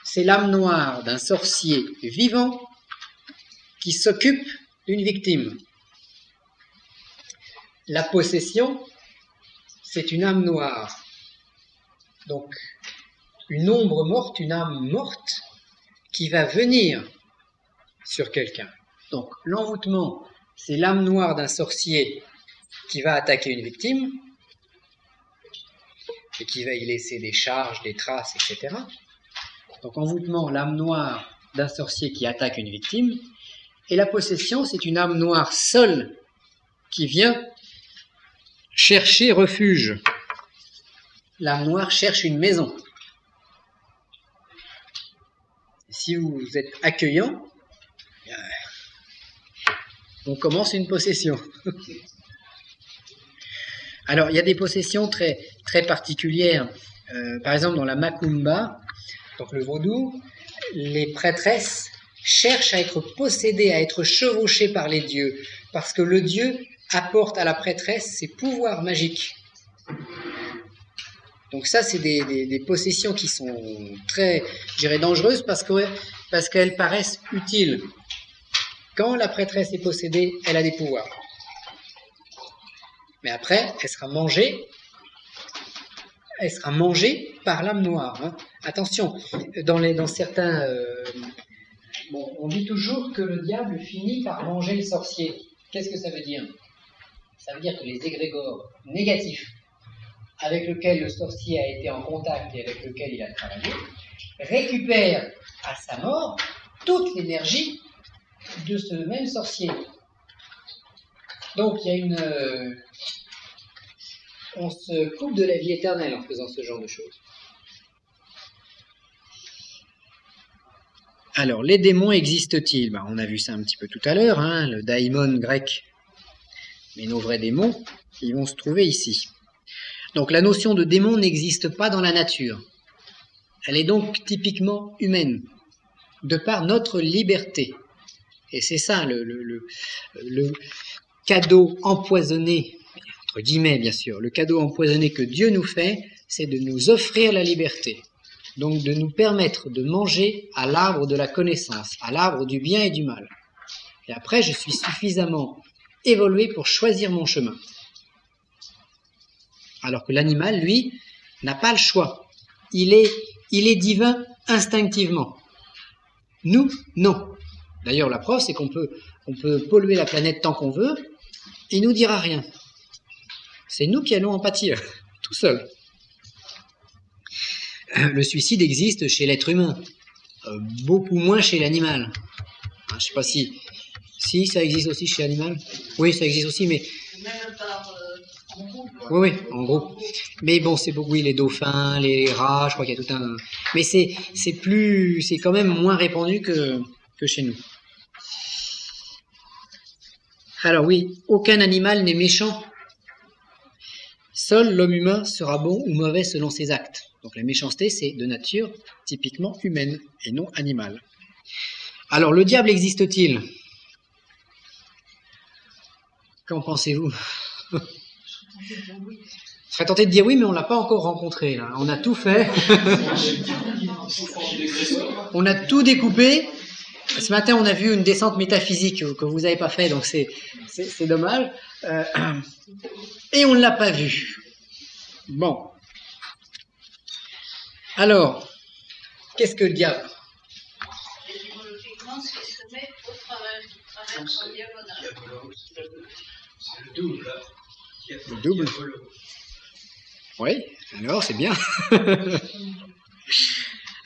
c'est l'âme noire d'un sorcier vivant qui s'occupe d'une victime. la possession, c'est une âme noire. Donc, une ombre morte, une âme morte qui va venir sur quelqu'un. Donc, l'envoûtement, c'est l'âme noire d'un sorcier qui va attaquer une victime et qui va y laisser des charges, des traces, etc. Donc, envoûtement, l'âme noire d'un sorcier qui attaque une victime. Et la possession, c'est une âme noire seule qui vient chercher refuge. L'âme noire cherche une maison. Si vous êtes accueillant, on commence une possession. Alors, il y a des possessions très, très particulières. Par exemple, dans la Macumba, donc le vaudou, les prêtresses cherchent à être possédées, à être chevauchées par les dieux, parce que le dieu apporte à la prêtresse ses pouvoirs magiques. Donc ça, c'est des possessions qui sont très, je dirais, dangereuses parce qu'elles paraissent utiles. Quand la prêtresse est possédée, elle a des pouvoirs. Mais après, elle sera mangée par l'âme noire. Hein. Attention, dans certains... on dit toujours que le diable finit par manger le sorcier. Qu'est-ce que ça veut dire? Ça veut dire que les égrégores négatifs avec lesquels le sorcier a été en contact et avec lesquels il a travaillé récupèrent à sa mort toute l'énergie de ce même sorcier. Donc il y a on se coupe de la vie éternelle en faisant ce genre de choses. Alors, les démons existent-ils? On a vu ça un petit peu tout à l'heure, hein, le daimon grec. Mais nos vrais démons, ils vont se trouver ici. Donc, la notion de démon n'existe pas dans la nature. Elle est donc typiquement humaine, de par notre liberté. Et c'est ça le cadeau empoisonné, entre guillemets bien sûr, le cadeau empoisonné que Dieu nous fait, c'est de nous offrir la liberté. Donc de nous permettre de manger à l'arbre de la connaissance, à l'arbre du bien et du mal. Et après, je suis suffisamment évolué pour choisir mon chemin. Alors que l'animal, lui, n'a pas le choix. Il est divin instinctivement. Nous, non. D'ailleurs, la preuve, c'est qu'on peut polluer la planète tant qu'on veut, et il ne nous dira rien. C'est nous qui allons en pâtir, tout seul. Le suicide existe chez l'être humain, beaucoup moins chez l'animal. Je ne sais pas si ça existe aussi chez l'animal. Oui, ça existe aussi, mais... Même par en groupe. Oui, en groupe. Mais bon, c'est beaucoup, les dauphins, les rats, je crois qu'il y a tout un... Mais c'est quand même moins répandu que chez nous. Alors oui, aucun animal n'est méchant. Seul l'homme humain sera bon ou mauvais selon ses actes. Donc la méchanceté, c'est de nature typiquement humaine et non animale. Alors, le diable existe-t-il? Qu'en pensez-vous? Je serais tenté de dire oui, mais on ne l'a pas encore rencontré. Là. On a tout fait. On a tout découpé. Ce matin, on a vu une descente métaphysique que vous n'avez pas fait, donc c'est dommage. Et on ne l'a pas vu. Bon. Alors, qu'est-ce que le diable? Étymologiquement, c'est se mettre au travers son diagonale. C'est le double. Le double? Oui, alors c'est bien.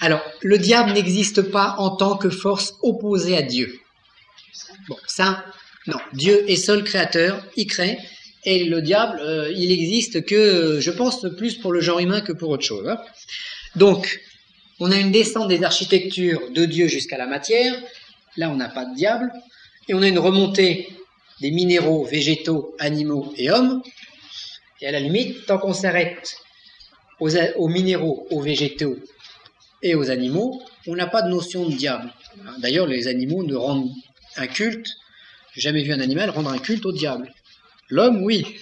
Alors, le diable n'existe pas en tant que force opposée à Dieu. Bon, ça, non. Dieu est seul créateur, il crée, et le diable, il existe que, je pense, plus pour le genre humain que pour autre chose. Hein. Donc, on a une descente des architectures de Dieu jusqu'à la matière. Là, on n'a pas de diable. Et on a une remontée des minéraux, végétaux, animaux et hommes. Et à la limite, tant qu'on s'arrête aux minéraux, aux végétaux et aux animaux, on n'a pas de notion de diable. D'ailleurs, les animaux ne rendent un culte. J'ai jamais vu un animal rendre un culte au diable. L'homme, oui.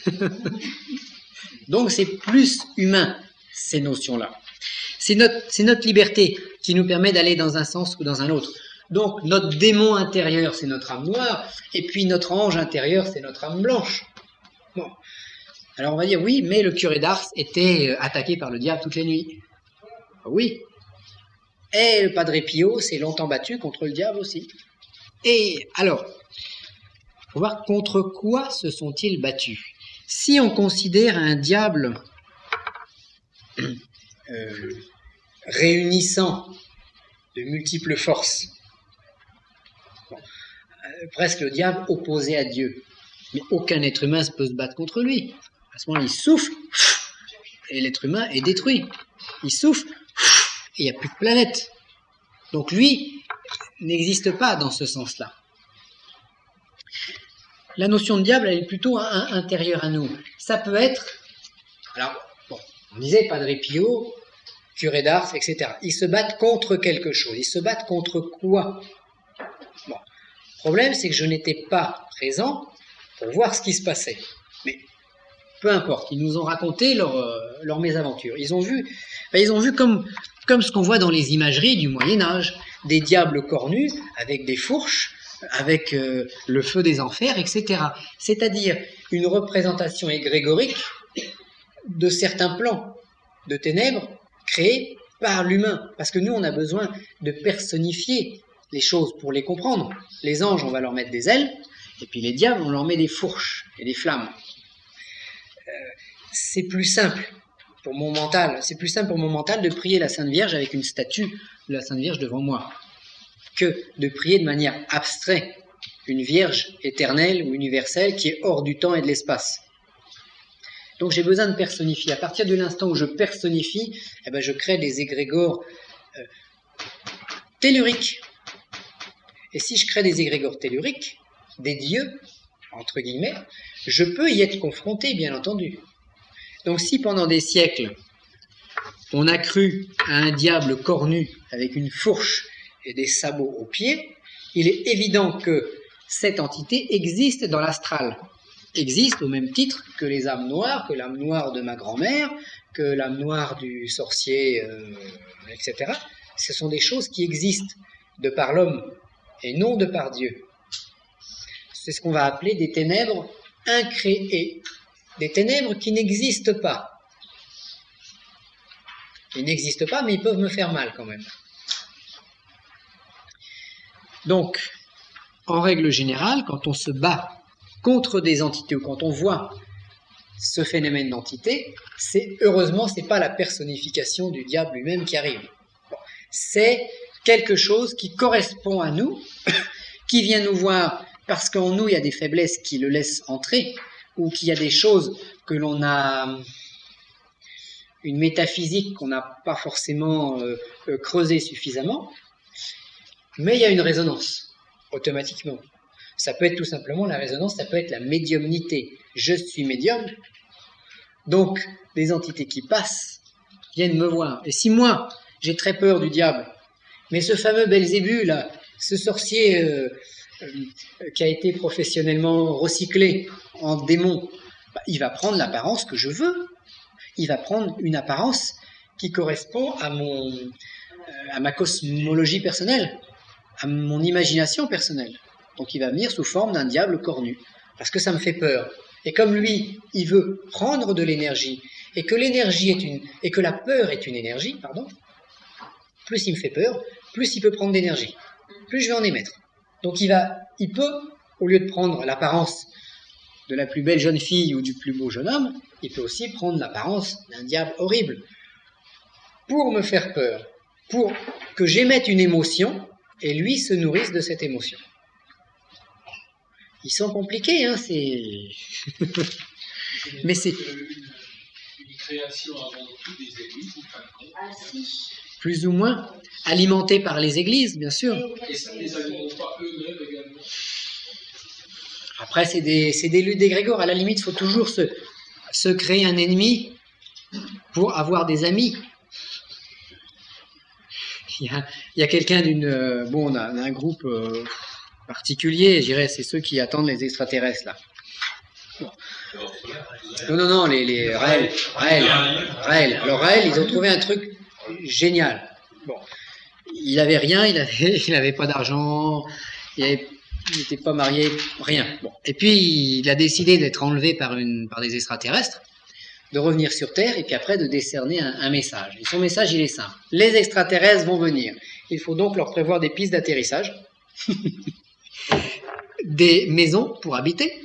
Donc, c'est plus humain, ces notions-là. C'est notre liberté qui nous permet d'aller dans un sens ou dans un autre. Donc, notre démon intérieur, c'est notre âme noire, et puis notre ange intérieur, c'est notre âme blanche. Bon. Alors on va dire oui, mais le curé d'Ars était attaqué par le diable toutes les nuits. Oui. Et le Padre Pio s'est longtemps battu contre le diable aussi. Et alors, il faut voir contre quoi se sont-ils battus. Si on considère un diable réunissant de multiples forces, presque le diable opposé à Dieu, mais aucun être humain ne peut se battre contre lui. À ce moment-là, il souffle, et l'être humain est détruit. Il souffle, et il n'y a plus de planète. Donc lui n'existe pas dans ce sens-là. La notion de diable, elle est plutôt intérieure à nous. Ça peut être... Alors, bon, on disait Padre Pio, curé d'Ars, etc. Ils se battent contre quelque chose. Ils se battent contre quoi? Bon. Le problème, c'est que je n'étais pas présent pour voir ce qui se passait. Mais peu importe, ils nous ont raconté leur mésaventure. Ils ont vu comme ce qu'on voit dans les imageries du Moyen-Âge, des diables cornus avec des fourches, avec le feu des enfers, etc. C'est-à-dire une représentation égrégorique de certains plans de ténèbres créés par l'humain. Parce que nous, on a besoin de personnifier les choses pour les comprendre. Les anges, on va leur mettre des ailes, et puis les diables, on leur met des fourches et des flammes. C'est plus simple pour mon mental. C'est plus simple pour mon mental de prier la Sainte Vierge avec une statue de la Sainte Vierge devant moi, que de prier de manière abstraite une Vierge éternelle ou universelle qui est hors du temps et de l'espace. Donc j'ai besoin de personnifier. À partir de l'instant où je personnifie, eh ben je crée des égrégores telluriques. Et si je crée des égrégores telluriques, des dieux, entre guillemets, je peux y être confronté, bien entendu. Donc si pendant des siècles, on a cru à un diable cornu avec une fourche et des sabots aux pieds, il est évident que cette entité existe dans l'astral, existe au même titre que les âmes noires, que l'âme noire de ma grand-mère, que l'âme noire du sorcier, etc. Ce sont des choses qui existent de par l'homme et non de par Dieu. C'est ce qu'on va appeler des ténèbres incréées, des ténèbres qui n'existent pas. Ils n'existent pas, mais ils peuvent me faire mal quand même. Donc, en règle générale, quand on se bat contre des entités ou quand on voit ce phénomène d'entité, heureusement, c'est pas la personnification du diable lui-même qui arrive. Bon, c'est quelque chose qui correspond à nous, qui vient nous voir parce qu'en nous, il y a des faiblesses qui le laissent entrer, ou qu'il y a des choses que l'on a, une métaphysique qu'on n'a pas forcément creusée suffisamment, mais il y a une résonance, automatiquement. Ça peut être tout simplement la résonance, ça peut être la médiumnité. Je suis médium, donc des entités qui passent viennent me voir. Et si moi, j'ai très peur du diable, mais ce fameux Belzébuth, là, ce sorcier qui a été professionnellement recyclé en démon, il va prendre l'apparence que je veux. Il va prendre une apparence qui correspond à ma cosmologie personnelle, à mon imagination personnelle. Donc il va venir sous forme d'un diable cornu, parce que ça me fait peur. Et comme lui, il veut prendre de l'énergie, et que l'énergie et que la peur est une énergie, plus il me fait peur, plus il peut prendre d'énergie, plus je vais en émettre. Donc il peut, au lieu de prendre l'apparence de la plus belle jeune fille ou du plus beau jeune homme, il peut aussi prendre l'apparence d'un diable horrible pour me faire peur, pour que j'émette une émotion et lui se nourrisse de cette émotion. Ils sont compliqués, hein, mais c'est une création avant tout des églises, en fin de compte. Plus ou moins alimenté par les églises, bien sûr. Et ça ne les alimente pas eux-mêmes également. Après, c'est des luttes d'égrégores. À la limite, il faut toujours se créer un ennemi pour avoir des amis. Il y a quelqu'un d'un groupe particulier, je dirais, c'est ceux qui attendent les extraterrestres, là. Non, les Raël. Alors Raël, ils ont trouvé un truc génial. Bon, il avait rien, il avait pas d'argent, il avait il n'était pas marié, rien. Bon. Et puis, il a décidé d'être enlevé par des extraterrestres, de revenir sur Terre, et puis après de décerner un message. Et son message, il est simple. Les extraterrestres vont venir. Il faut donc leur prévoir des pistes d'atterrissage, des maisons pour habiter,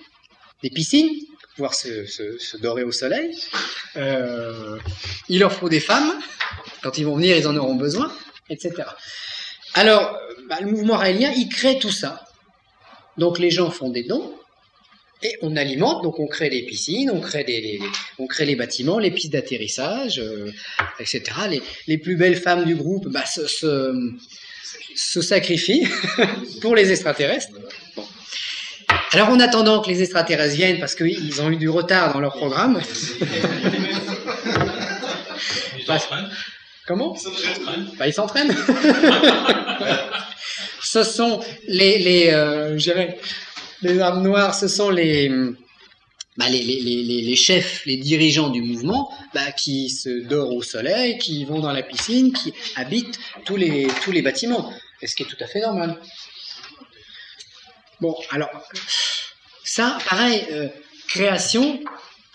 des piscines, pour pouvoir se dorer au soleil. Il leur faut des femmes. Quand ils vont venir, ils en auront besoin, etc. Alors, le mouvement raélien, il crée tout ça. Donc les gens font des dons, et on alimente, donc on crée des piscines, on crée les bâtiments, les pistes d'atterrissage, etc. Les plus belles femmes du groupe se sacrifient pour les extraterrestres. Bon. Alors en attendant que les extraterrestres viennent, parce qu'ils ont eu du retard dans leur programme... Comment ? Ils s'entraînent. Ce sont les armes noires, ce sont les chefs, les dirigeants du mouvement, qui se dorent au soleil, qui vont dans la piscine, qui habitent tous les bâtiments. Et ce qui est tout à fait normal. Bon, alors, ça, pareil, création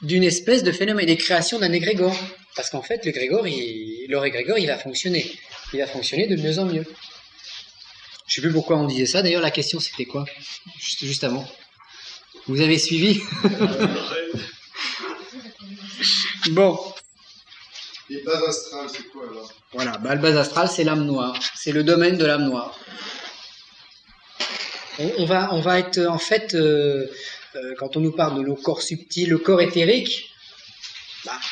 d'une espèce de phénomène, et création d'un égrégore. Parce qu'en fait, leur égrégore, il va fonctionner. Il va fonctionner de mieux en mieux. Je ne sais plus pourquoi on disait ça. D'ailleurs, la question, c'était quoi ? Juste avant. Vous avez suivi ? Bon. Les bases astrales, c'est quoi alors ? Voilà, le base astral, c'est l'âme noire. C'est le domaine de l'âme noire. On va être, en fait, quand on nous parle de nos corps subtils, le corps éthérique,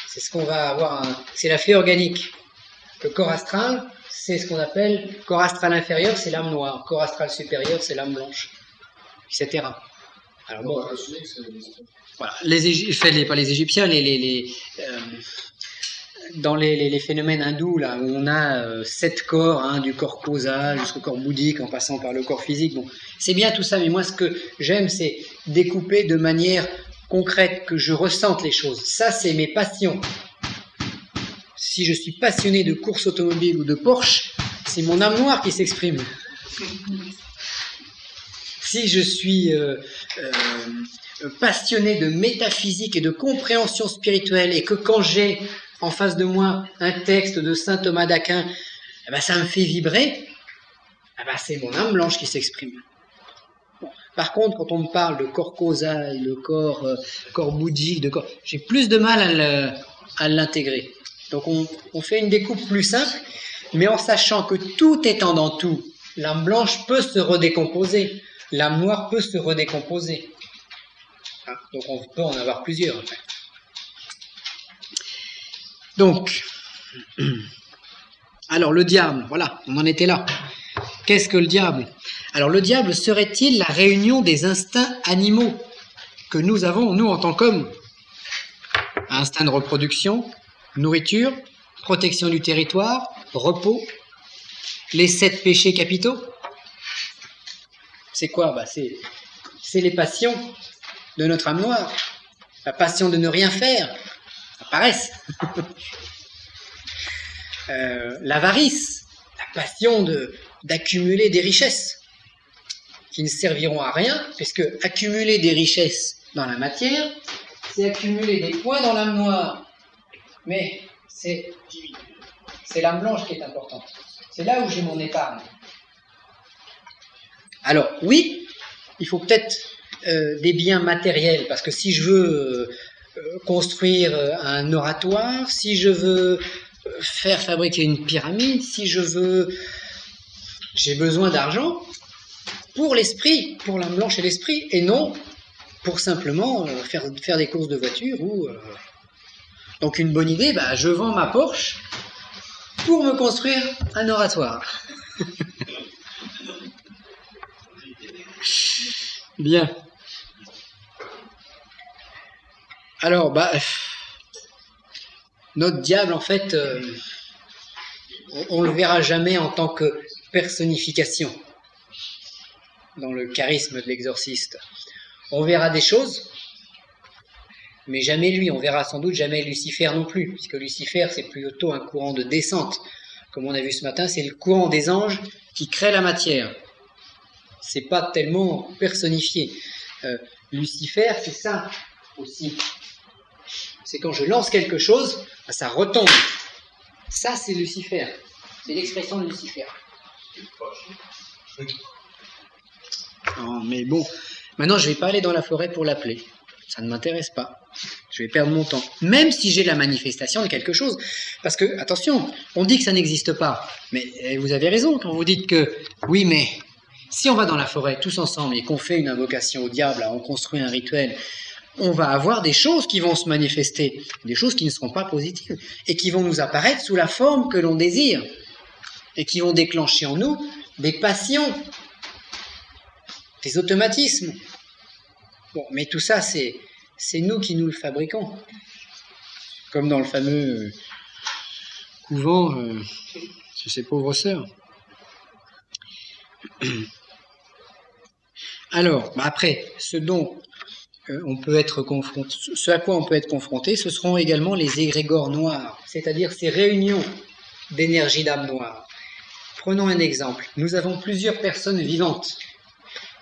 c'est ce qu'on va avoir, c'est la fée organique. Le corps astral, c'est ce qu'on appelle corps astral inférieur, c'est l'âme noire. Corps astral supérieur, c'est l'âme blanche, etc. Alors bon, voilà, pas les Égyptiens, dans les phénomènes hindous, là où on a 7 corps, du corps causal jusqu'au corps bouddhique, en passant par le corps physique. Bon, c'est bien tout ça, mais moi, ce que j'aime, c'est découper de manière concrète, que je ressente les choses. Ça, c'est mes passions. Si je suis passionné de course automobile ou de Porsche, c'est mon âme noire qui s'exprime. Si je suis passionné de métaphysique et de compréhension spirituelle, et que quand j'ai en face de moi un texte de saint Thomas d'Aquin, ça me fait vibrer, c'est mon âme blanche qui s'exprime. Bon. Par contre, quand on me parle de corps causal, de corps bouddhique, j'ai plus de mal à l'intégrer. Donc on fait une découpe plus simple, mais en sachant que tout étant dans tout, l'âme blanche peut se redécomposer, l'âme noire peut se redécomposer. Donc on peut en avoir plusieurs, en fait. Donc, alors le diable, voilà, on en était là. Qu'est-ce que le diable ? Alors le diable serait-il la réunion des instincts animaux que nous avons, nous, en tant qu'hommes ? Instinct de reproduction, nourriture, protection du territoire, repos, les 7 péchés capitaux. C'est quoi ? C'est les passions de notre âme noire. La passion de ne rien faire, la paresse. L'avarice, la passion d'accumuler des richesses qui ne serviront à rien, puisque accumuler des richesses dans la matière, c'est accumuler des points dans l'âme noire. Mais c'est l'âme blanche qui est importante. C'est là où j'ai mon épargne. Alors, oui, il faut peut-être des biens matériels, parce que si je veux construire un oratoire, si je veux faire fabriquer une pyramide, j'ai besoin d'argent pour l'esprit, pour l'âme blanche et l'esprit, et non pour simplement faire des courses de voiture ou... Donc une bonne idée, je vends ma Porsche pour me construire un oratoire. Bien. Alors, notre diable, en fait, on le verra jamais en tant que personnification dans le charisme de l'exorciste. On verra des choses, mais jamais lui. On verra sans doute jamais Lucifer non plus, puisque Lucifer, c'est plutôt un courant de descente. Comme on a vu ce matin, c'est le courant des anges qui crée la matière. c'est pas tellement personnifié. Lucifer, c'est ça aussi. C'est quand je lance quelque chose, ça retombe. Ça, c'est Lucifer. C'est l'expression de Lucifer. Non, mais bon, maintenant je vais pas aller dans la forêt pour l'appeler. Ça ne m'intéresse pas. Je vais perdre mon temps. Même si j'ai la manifestation de quelque chose. Parce que, attention, on dit que ça n'existe pas. Mais vous avez raison quand vous dites que, oui, mais si on va dans la forêt tous ensemble et qu'on fait une invocation au diable, on construit un rituel, on va avoir des choses qui vont se manifester, des choses qui ne seront pas positives, et qui vont nous apparaître sous la forme que l'on désire, et qui vont déclencher en nous des passions, des automatismes. Bon, mais tout ça, c'est nous qui nous le fabriquons. Comme dans le fameux couvent de ces pauvres sœurs. Alors, après, ce à quoi on peut être confronté, ce seront également les égrégores noirs, c'est-à-dire ces réunions d'énergie d'âme noire. Prenons un exemple. Nous avons plusieurs personnes vivantes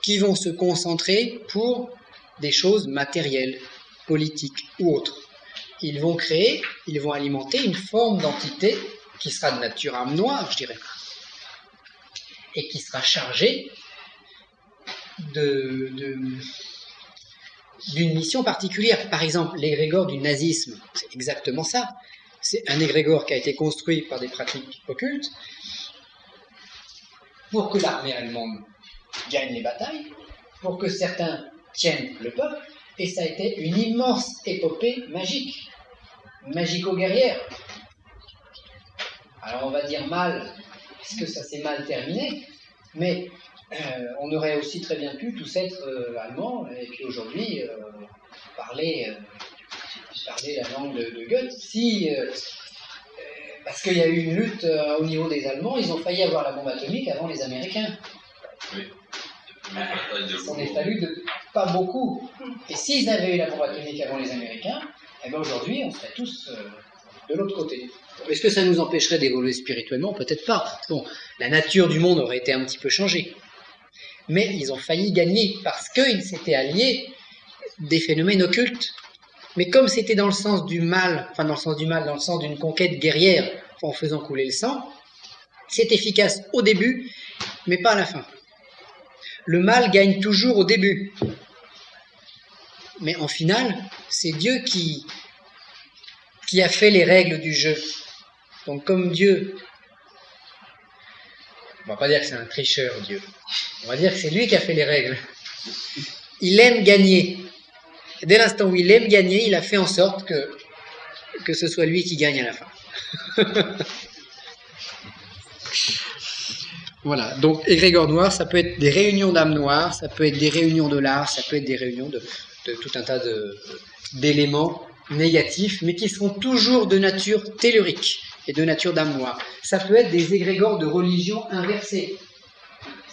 qui vont se concentrer pour des choses matérielles, politiques ou autres. Ils vont alimenter une forme d'entité qui sera de nature âme noire, je dirais, et qui sera chargée d'une mission particulière. Par exemple, l'égrégore du nazisme, c'est exactement ça. C'est un égrégore qui a été construit par des pratiques occultes pour que l'armée allemande gagne les batailles, pour que certains tiennent le peuple, et ça a été une immense épopée magique, magico-guerrière. Alors on va dire mal, parce que ça s'est mal terminé, mais on aurait aussi très bien pu tous être allemands, et puis aujourd'hui parler la langue de Goethe, parce qu'il y a eu une lutte au niveau des Allemands, ils ont failli avoir la bombe atomique avant les Américains. Oui. Il s'en est fallu de pas beaucoup. Et s'ils avaient eu la bombe atomique avant les Américains, eh bien aujourd'hui, on serait tous de l'autre côté. Est-ce que ça nous empêcherait d'évoluer spirituellement? Peut-être pas. Bon, la nature du monde aurait été un petit peu changée. Mais ils ont failli gagner parce qu'ils s'étaient alliés des phénomènes occultes. Mais comme c'était dans le sens du mal, dans le sens d'une conquête guerrière, en faisant couler le sang, c'est efficace au début, mais pas à la fin. Le mal gagne toujours au début. Mais en finale, c'est Dieu qui a fait les règles du jeu. Donc comme Dieu, on va pas dire que c'est un tricheur, Dieu. On va dire que c'est lui qui a fait les règles. Il aime gagner. Et dès l'instant où il aime gagner, il a fait en sorte que ce soit lui qui gagne à la fin. Voilà, donc égrégore noir, ça peut être des réunions d'âmes noires, ça peut être des réunions de l'art, ça peut être des réunions de tout un tas d'éléments négatifs, mais qui seront toujours de nature tellurique et de nature d'âme noire. Ça peut être des égrégores de religion inversée.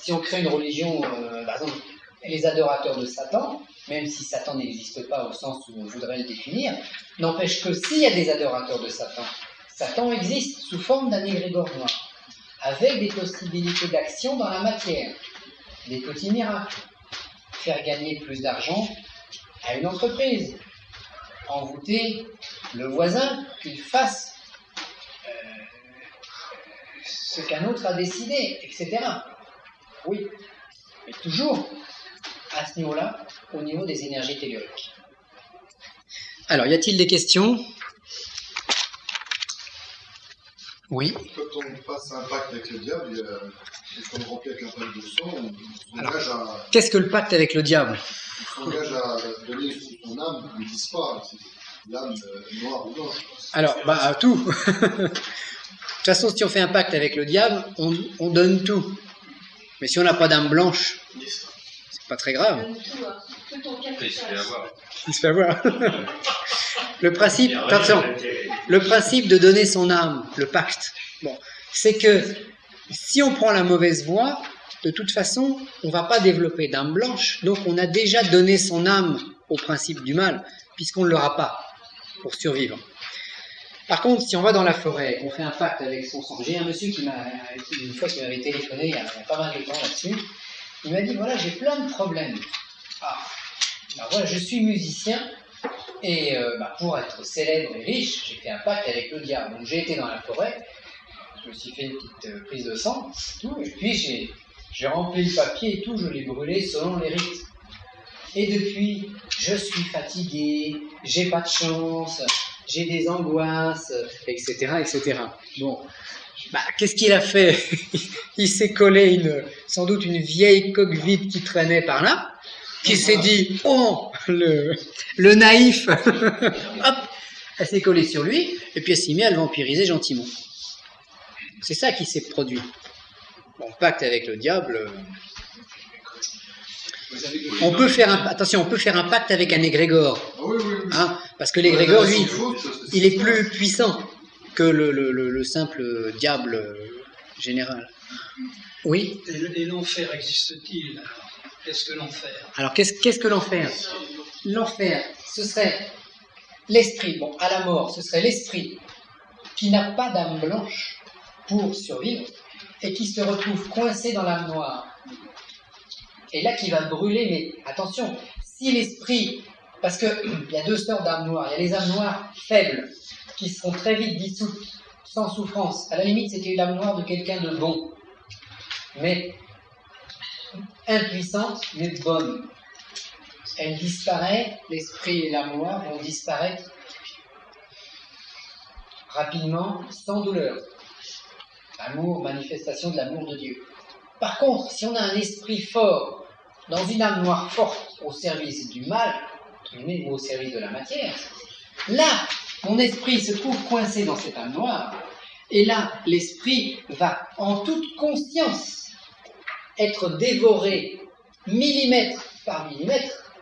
Si on crée une religion, par exemple, les adorateurs de Satan, même si Satan n'existe pas au sens où on voudrait le définir, n'empêche que s'il y a des adorateurs de Satan, Satan existe sous forme d'un égrégore noir, avec des possibilités d'action dans la matière, des petits miracles, faire gagner plus d'argent à une entreprise, envoûter le voisin qu'il fasse ce qu'un autre a décidé, etc. Oui, mais toujours à ce niveau-là, au niveau des énergies telluriques. Alors, y a-t-il des questions? Oui. Quand on passe un pacte avec le diable, est-ce qu'on remplit avec un pacte de sang, on s'engage à... Qu'est-ce que le pacte avec le diable? On s'engage à donner son âme, ils ne disent pas, c'est l'âme noire ou blanche. Alors, tout. De toute façon, si on fait un pacte avec le diable, on donne tout. Mais si on n'a pas d'âme blanche, c'est pas très grave. Il se fait avoir. Il se fait avoir. Le principe de donner son âme, le pacte, c'est que si on prend la mauvaise voie, de toute façon, on ne va pas développer d'âme blanche, donc on a déjà donné son âme au principe du mal, puisqu'on ne l'aura pas pour survivre. Par contre, si on va dans la forêt, on fait un pacte avec son sang. J'ai un monsieur qui m'avait téléphoné il y a pas mal de temps là-dessus, Il m'a dit, voilà, j'ai plein de problèmes. Ah, ben voilà, je suis musicien, et pour être célèbre et riche, j'ai fait un pacte avec le diable. Donc j'ai été dans la forêt, je me suis fait une petite prise de sang, tout, et puis j'ai rempli le papier et tout, je l'ai brûlé selon les rites. Et depuis, je suis fatigué, j'ai pas de chance, j'ai des angoisses, etc., etc. Bon, qu'est-ce qu'il a fait? Il s'est collé sans doute une vieille coque vide qui traînait par là, qui s'est dit, oh, le naïf, hop, elle s'est collée sur lui, et puis elle s'est mise à le vampiriser gentiment. C'est ça qui s'est produit. Bon, pacte avec le diable. On peut faire un pacte avec un égrégore. Oui. Hein, parce que l'égrégore, lui, il est plus puissant que le simple diable général. Oui. Et l'enfer existe-t-il alors? Qu'est-ce que l'enfer? Alors, qu'est-ce que l'enfer? L'enfer, ce serait l'esprit, bon, à la mort, ce serait l'esprit qui n'a pas d'âme blanche pour survivre et qui se retrouve coincé dans l'âme noire. Et là, qui va brûler, mais attention, si l'esprit, parce qu'il y a deux sortes d'âmes noires, il y a les âmes noires faibles, qui seront très vite dissoutes, sans souffrance. À la limite, c'était l'âme noire de quelqu'un de bon, mais impuissante, mais bonne. Elle disparaît, l'esprit et l'âme noire vont disparaître rapidement, sans douleur. Amour, manifestation de l'amour de Dieu. Par contre, si on a un esprit fort, dans une âme noire forte, au service du mal, ou au service de la matière, là, mon esprit se trouve coincé dans cette âme noire, et là, l'esprit va, en toute conscience, être dévoré millimètre par millimètre,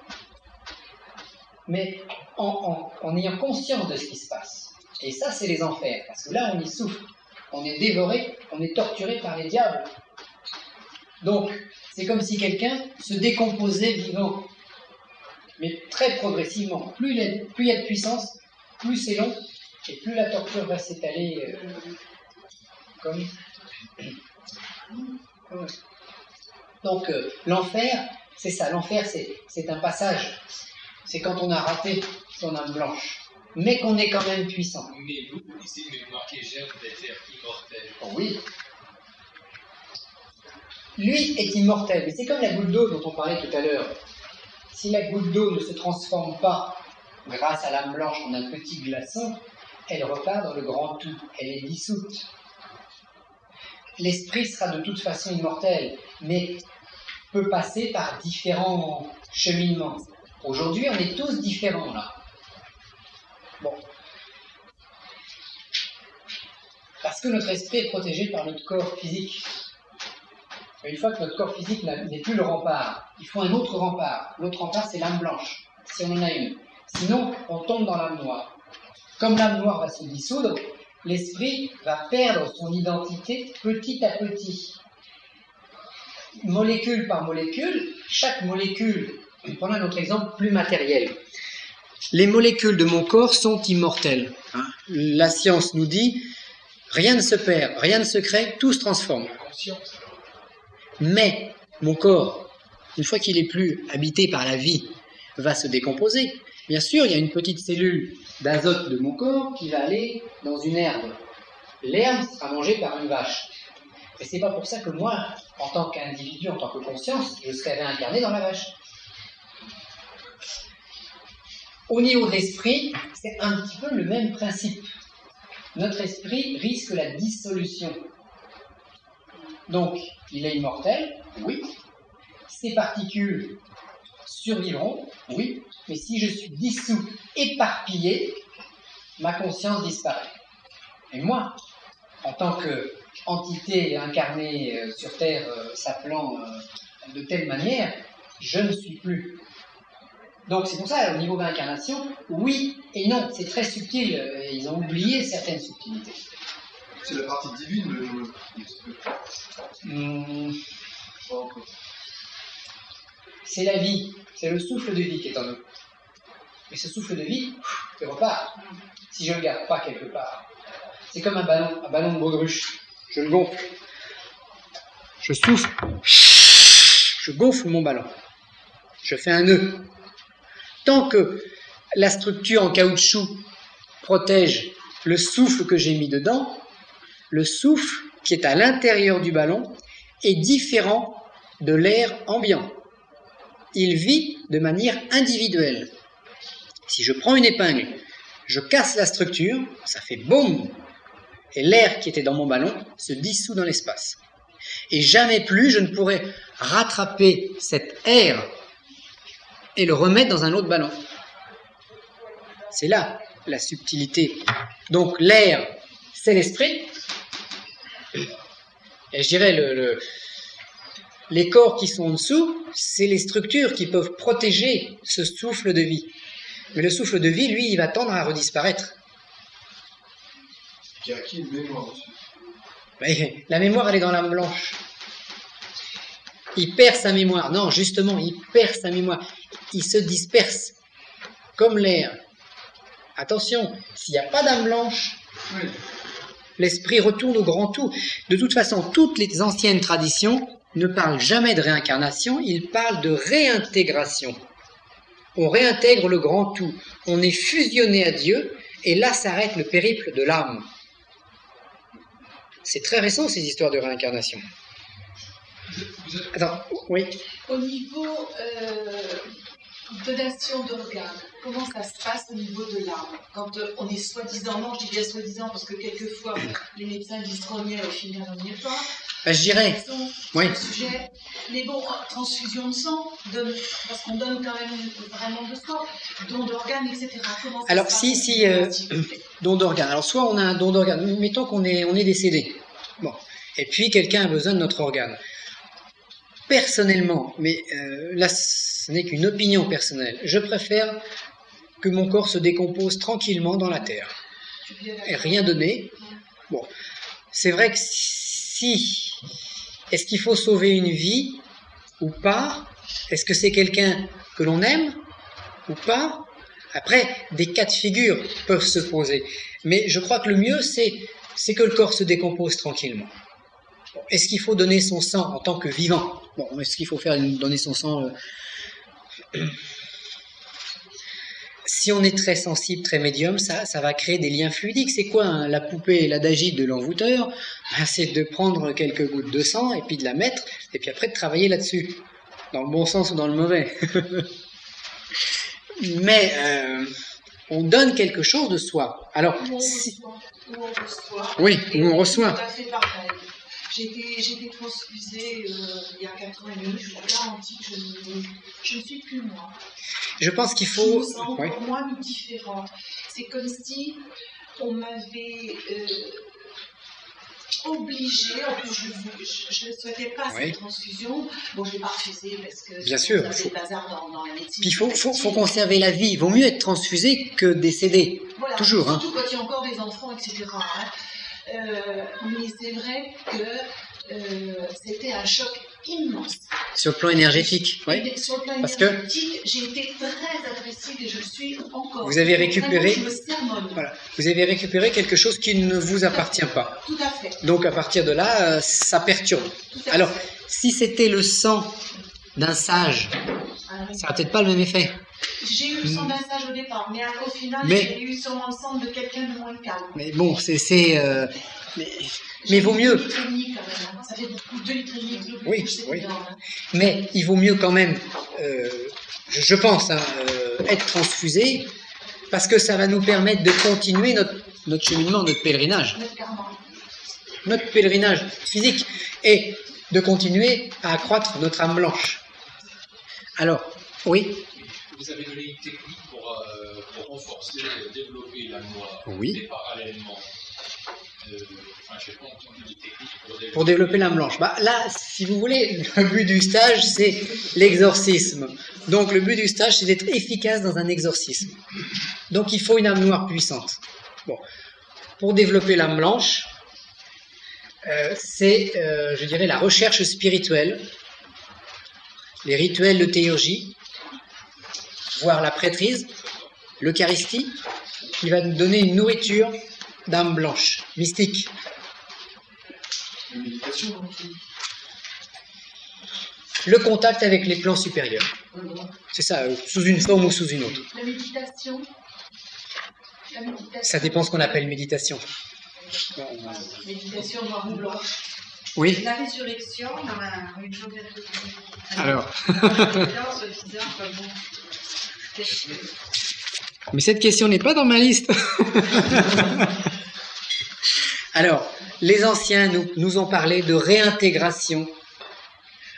mais en ayant conscience de ce qui se passe. Et ça, c'est les enfers, parce que là, on y souffre. On est dévoré, on est torturé par les diables. Donc, c'est comme si quelqu'un se décomposait vivant, mais très progressivement. Plus il y a de puissance, plus c'est long, et plus la torture va s'étaler comme... Donc, l'enfer, c'est ça. L'enfer, c'est un passage. C'est quand on a raté son âme blanche, mais qu'on est quand même puissant. Mais vous, ici, vous marquez Germe d'être immortel. Oh oui. Lui est immortel, mais c'est comme la goutte d'eau dont on parlait tout à l'heure. Si la goutte d'eau ne se transforme pas grâce à l'âme blanche en un petit glaçon, elle repart dans le grand tout, elle est dissoute. L'esprit sera de toute façon immortel, mais peut passer par différents cheminements. Aujourd'hui, on est tous différents là. Bon. Parce que notre esprit est protégé par notre corps physique. Et une fois que notre corps physique n'est plus le rempart, il faut un autre rempart. L'autre rempart, c'est l'âme blanche, si on en a une. Sinon, on tombe dans l'âme noire. Comme l'âme noire va se dissoudre, l'esprit va perdre son identité petit à petit. Molécule par molécule, chaque molécule, prenons un autre exemple plus matériel. Les molécules de mon corps sont immortelles. La science nous dit, rien ne se perd, rien ne se crée, tout se transforme. Mais mon corps, une fois qu'il n'est plus habité par la vie, va se décomposer. Bien sûr, il y a une petite cellule d'azote de mon corps qui va aller dans une herbe. L'herbe sera mangée par une vache. Et c'est pas pour ça que moi, en tant qu'individu, en tant que conscience, je serai réincarné dans la vache. Au niveau de l'esprit, c'est un petit peu le même principe. Notre esprit risque la dissolution. Donc, il est immortel, oui. Ces particules survivront, oui. Mais si je suis dissous, éparpillé, ma conscience disparaît. Et moi, en tant qu'entité incarnée sur Terre, s'appelant de telle manière, je ne suis plus. Donc c'est pour ça, au niveau de l'incarnation, oui et non, c'est très subtil. Ils ont oublié certaines subtilités. C'est la partie divine, C'est la vie, c'est le souffle de vie qui est en nous. Mais ce souffle de vie, il repart. Si je ne le garde pas quelque part. C'est comme un ballon de baudruche. Je le gonfle. Je souffle. je gonfle mon ballon. Je fais un nœud. Tant que la structure en caoutchouc protège le souffle que j'ai mis dedans, le souffle qui est à l'intérieur du ballon est différent de l'air ambiant. Il vit de manière individuelle. Si je prends une épingle, je casse la structure, ça fait boum, et l'air qui était dans mon ballon se dissout dans l'espace. Et jamais plus je ne pourrai rattraper cet air et le remettre dans un autre ballon. C'est là la subtilité. Donc l'air, c'est l'esprit. Et je dirais, les corps qui sont en dessous, c'est les structures qui peuvent protéger ce souffle de vie. Mais le souffle de vie, lui, il va tendre à redisparaître. Qui a acquis une mémoire aussi. Mais la mémoire, elle est dans l'âme blanche. Il perd sa mémoire. Non, justement, il perd sa mémoire. Il se disperse, comme l'air. Attention, s'il n'y a pas d'âme blanche, l'esprit retourne au grand tout. De toute façon, toutes les anciennes traditions ne parlent jamais de réincarnation, ils parlent de réintégration. On réintègre le grand tout. On est fusionné à Dieu, et là s'arrête le périple de l'âme. C'est très récent, ces histoires de réincarnation. Attends, oui. Au niveau donation d'organes, comment ça se passe au niveau de l'âme? Quand on est soi-disant, non, je dis bien soi-disant, parce que quelquefois, les médecins disent qu'on y est, au final, on n'y est pas. Je dirais, oui. Sujet. Mais bon, transfusion de sang, parce qu'on donne quand même vraiment de sang, don d'organes, etc. Comment ça alors, se passe don d'organes. Alors, soit on a un don d'organes, mettons qu'on est décédé. Bon. Et puis, quelqu'un a besoin de notre organe. Personnellement, mais là, ce n'est qu'une opinion personnelle, je préfère que mon corps se décompose tranquillement dans la terre. Et rien donner. Bon. C'est vrai que si... Est-ce qu'il faut sauver une vie ou pas? Est-ce que c'est quelqu'un que l'on aime ou pas? Après, des cas de figure peuvent se poser. Mais je crois que le mieux, c'est que le corps se décompose tranquillement. Bon, est-ce qu'il faut donner son sang en tant que vivant? Bon, est-ce qu'il faut donner son sang Si on est très sensible, très médium, ça va créer des liens fluidiques. C'est quoi hein, la poupée et l'adagite de l'envoûteur? C'est de prendre quelques gouttes de sang et puis de la mettre, et puis après de travailler là-dessus. Dans le bon sens ou dans le mauvais. Mais on donne quelque chose de soi. Alors, où on reçoit. Oui, où on reçoit. Tout à fait pareil. J'ai été transfusée il y a 4 ans et demi, je vous garantis que je ne suis plus moi. Je pense qu'il faut... Je me sens oui. pour moi différente. C'est comme si on m'avait obligée, en plus je ne souhaitais pas Oui. cette transfusion, bon je ne l'ai pas refusée parce que Bien sûr, c'est le bazar dans la médecine. Puis il faut conserver la vie. Il vaut mieux être transfusé que décédé. Voilà, Toujours. surtout quand il y a encore des enfants, etc. Hein. Mais c'est vrai que c'était un choc immense. Sur le plan énergétique, oui. Sur le plan Parce énergétique, j'ai été très agressive et je suis encore. Vous avez récupéré, Vraiment, je me sermonne. voilà, vous avez récupéré quelque chose qui ne vous appartient pas. Tout à fait. Donc à partir de là, ça perturbe. Tout à Alors, fait. si c'était le sang d'un sage, Ah oui. ça n'aurait peut-être pas le même effet. J'ai eu le sang d'un sage au départ, mais au final, Mais- j'ai eu sûrement le sang de quelqu'un de moins calme. Mais bon, mais vaut mieux. 2,5 litres quand même, hein. Ça fait beaucoup, 2,5 litres. Oui, c'est oui. énorme, hein. Mais il vaut mieux quand même, je pense, être transfusé, parce que ça va nous permettre de continuer notre cheminement, notre pèlerinage. Notre pèlerinage physique, et de continuer à accroître notre âme blanche. Alors, oui. Vous avez donné une technique pour renforcer, développer la mémoire. Oui. Et parallèlement, je n'ai pas entendu de technique Pour développer l'âme blanche. Bah, là, si vous voulez, le but du stage, c'est l'exorcisme. Donc, le but du stage, c'est d'être efficace dans un exorcisme. Donc, il faut une âme noire puissante. Bon. Pour développer l'âme blanche, c'est, je dirais, la recherche spirituelle, les rituels de théurgie, voire la prêtrise, l'Eucharistie, qui va nous donner une nourriture d'âme blanche, mystique. La méditation, le contact avec les plans supérieurs. C'est ça, sous une forme ou sous une autre. La méditation. Ça dépend ce qu'on appelle méditation. Méditation noir ou blanc. Oui. La résurrection dans une chose. Alors. Mais cette question n'est pas dans ma liste. Alors, les anciens nous ont parlé de réintégration,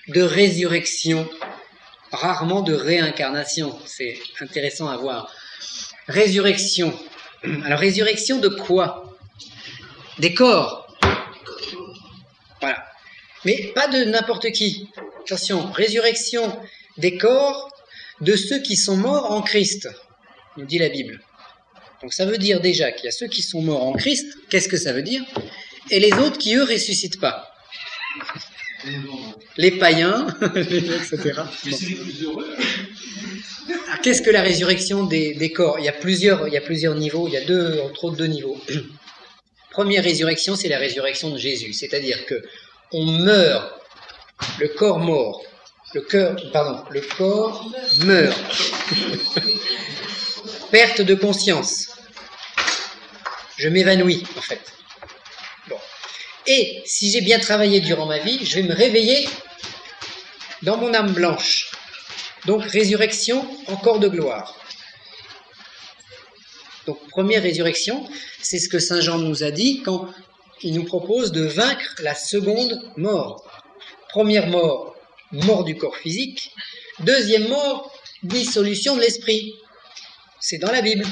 de résurrection, rarement de réincarnation. C'est intéressant à voir. Résurrection. Alors, résurrection de quoi? Des corps. Voilà. Mais pas de n'importe qui. Attention, résurrection des corps de ceux qui sont morts en Christ, nous dit la Bible. Donc ça veut dire déjà qu'il y a ceux qui sont morts en Christ. Qu'est-ce que ça veut dire? Et les autres qui, eux, ressuscitent pas. Les païens, etc. Mais c'est les plus heureux. Alors, qu'est-ce que la résurrection des corps? Il y a plusieurs niveaux, il y a entre autres deux niveaux. Première résurrection, c'est la résurrection de Jésus, c'est-à-dire que on meurt, le corps mort, le corps meurt. Perte de conscience. Je m'évanouis, en fait. Bon. Et si j'ai bien travaillé durant ma vie, je vais me réveiller dans mon âme blanche. Donc, résurrection, encore de gloire. Donc, première résurrection, c'est ce que Saint Jean nous a dit quand il nous propose de vaincre la seconde mort. Première mort, mort du corps physique. Deuxième mort, dissolution de l'esprit. C'est dans la Bible.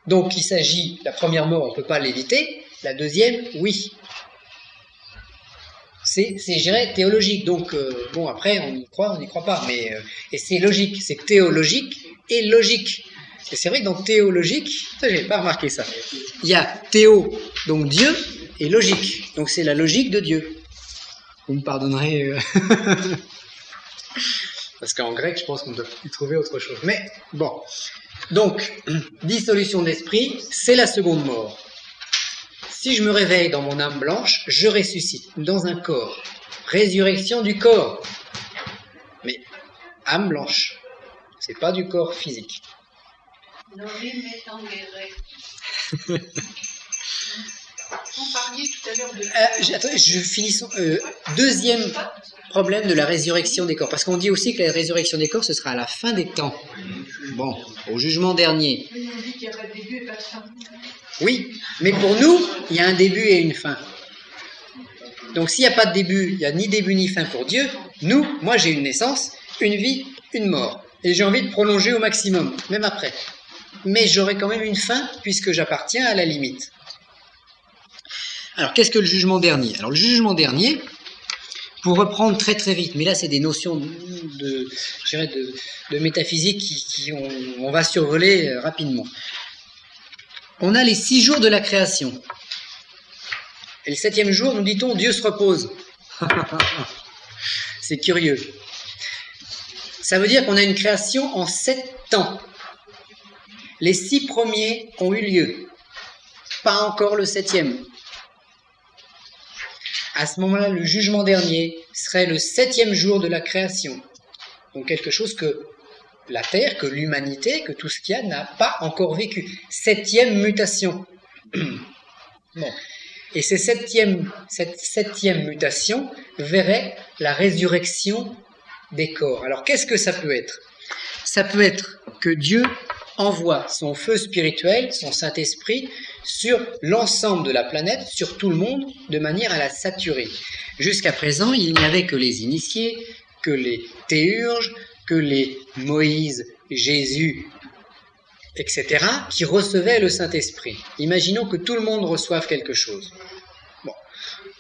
Donc, il s'agit, la première mort, on ne peut pas l'éviter. La deuxième, oui. C'est, je dirais, théologique. Donc, bon, après, on y croit, on n'y croit pas. Mais, et c'est logique. C'est théologique et logique. Et c'est vrai que dans théologique, ça, j'ai pas remarqué ça. Il y a théo, donc Dieu, et logique. Donc, c'est la logique de Dieu. Vous me pardonnerez. Parce qu'en grec, je pense qu'on doit y trouver autre chose. Mais, bon. Donc, dissolution d'esprit, c'est la seconde mort. Si je me réveille dans mon âme blanche, je ressuscite dans un corps. Résurrection du corps. Mais, âme blanche. C'est pas du corps physique. Vous parliez tout à l'heure de... Attendez, je finis. Deuxième problème de la résurrection des corps. Parce qu'on dit aussi que la résurrection des corps, ce sera à la fin des temps. Bon, au jugement dernier. Mais on dit qu'il n'y a pas de début et pas de fin. Oui, mais pour nous, il y a un début et une fin. Donc s'il n'y a pas de début, il n'y a ni début ni fin pour Dieu. Moi j'ai une naissance, une vie, une mort. Et j'ai envie de prolonger au maximum, même après. Mais j'aurai quand même une fin, puisque j'appartiens à la limite. Alors, qu'est-ce que le jugement dernier? Alors, le jugement dernier, pour reprendre très très vite, mais là, c'est des notions de métaphysique on va survoler rapidement. On a les 6 jours de la création. Et le 7e jour, nous dit-on, Dieu se repose. C'est curieux. Ça veut dire qu'on a une création en 7 temps. Les 6 premiers ont eu lieu. Pas encore le 7e. À ce moment-là, le jugement dernier serait le 7e jour de la création. Donc quelque chose que la Terre, que l'humanité, que tout ce qu'il y a n'a pas encore vécu. 7e mutation. Bon. Et cette 7e mutation verrait la résurrection des corps. Alors qu'est-ce que ça peut être? Ça peut être que Dieu envoie son feu spirituel, son Saint-Esprit, sur l'ensemble de la planète, sur tout le monde, de manière à la saturer. Jusqu'à présent, il n'y avait que les initiés, que les théurges, que les Moïse, Jésus, etc., qui recevaient le Saint-Esprit. Imaginons que tout le monde reçoive quelque chose. Bon.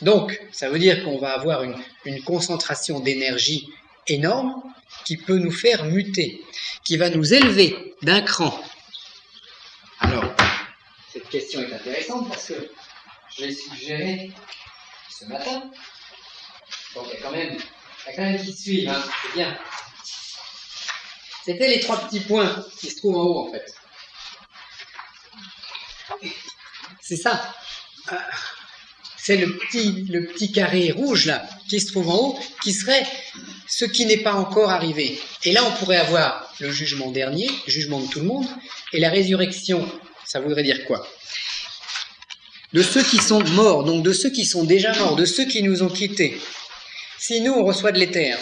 Donc, ça veut dire qu'on va avoir une concentration d'énergie énorme qui peut nous faire muter, qui va nous élever d'un cran. Alors, cette question est intéressante parce que je l'ai suggérée ce matin. Donc, il y a quand même qui suivent, hein, c'est bien. C'était les 3 petits points qui se trouvent en haut, en fait. C'est ça. c'est le petit carré rouge là, qui se trouve en haut, qui serait ce qui n'est pas encore arrivé. Et là, on pourrait avoir le jugement dernier, le jugement de tout le monde, et la résurrection, ça voudrait dire quoi? De ceux qui sont morts, donc de ceux qui sont déjà morts, de ceux qui nous ont quittés. Si nous, on reçoit de l'éther,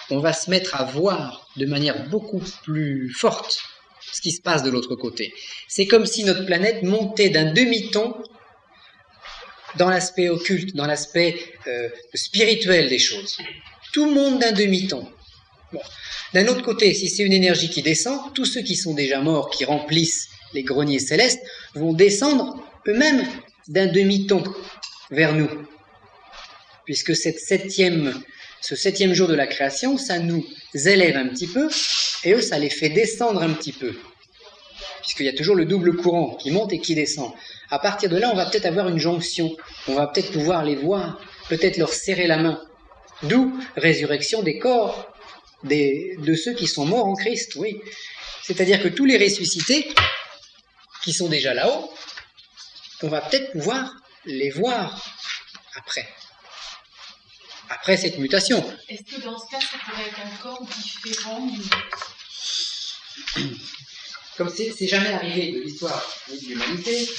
on va se mettre à voir de manière beaucoup plus forte ce qui se passe de l'autre côté. C'est comme si notre planète montait d'un demi-ton dans l'aspect occulte, dans l'aspect spirituel des choses. Tout monte d'un demi-ton. Bon. D'un autre côté, si c'est une énergie qui descend, tous ceux qui sont déjà morts, qui remplissent les greniers célestes, vont descendre eux-mêmes d'un demi-ton vers nous. Puisque ce septième jour de la création, ça nous élève un petit peu, et eux, ça les fait descendre un petit peu. Puisqu'il y a toujours le double courant qui monte et qui descend. À partir de là, on va peut-être avoir une jonction. On va peut-être pouvoir les voir, peut-être leur serrer la main. D'où résurrection des corps de ceux qui sont morts en Christ, oui. C'est-à-dire que tous les ressuscités qui sont déjà là-haut, on va peut-être pouvoir les voir après cette mutation. Est-ce que dans ce cas, ça pourrait être un corps différent Comme c'est jamais arrivé de l'histoire ni de l'humanité,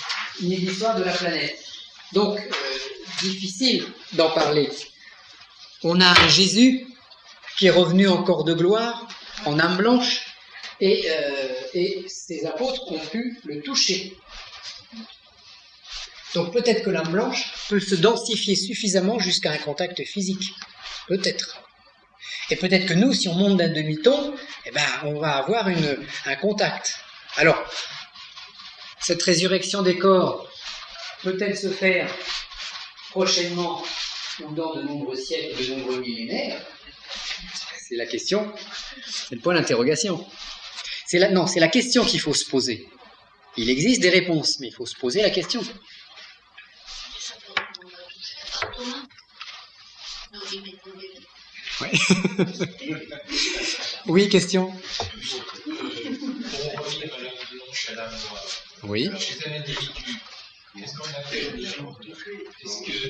ni de l'histoire de la planète. Donc, difficile d'en parler. On a un Jésus qui est revenu en corps de gloire, en âme blanche, et ses apôtres ont pu le toucher. Donc peut-être que l'âme blanche peut se densifier suffisamment jusqu'à un contact physique. Peut-être. Et peut-être que nous, si on monte d'un demi-ton, eh ben, on va avoir un contact. Alors, cette résurrection des corps peut-elle se faire prochainement ou dans de nombreux siècles, de nombreux millénaires? C'est la question, c'est le point d'interrogation. C'est la question qu'il faut se poser. Il existe des réponses, mais il faut se poser la question. Ouais. Oui, question. Pour revenir à l'âme blanche, à l'âme noire. Oui. Alors, chez un individu, est-ce qu'on appelle est-ce que le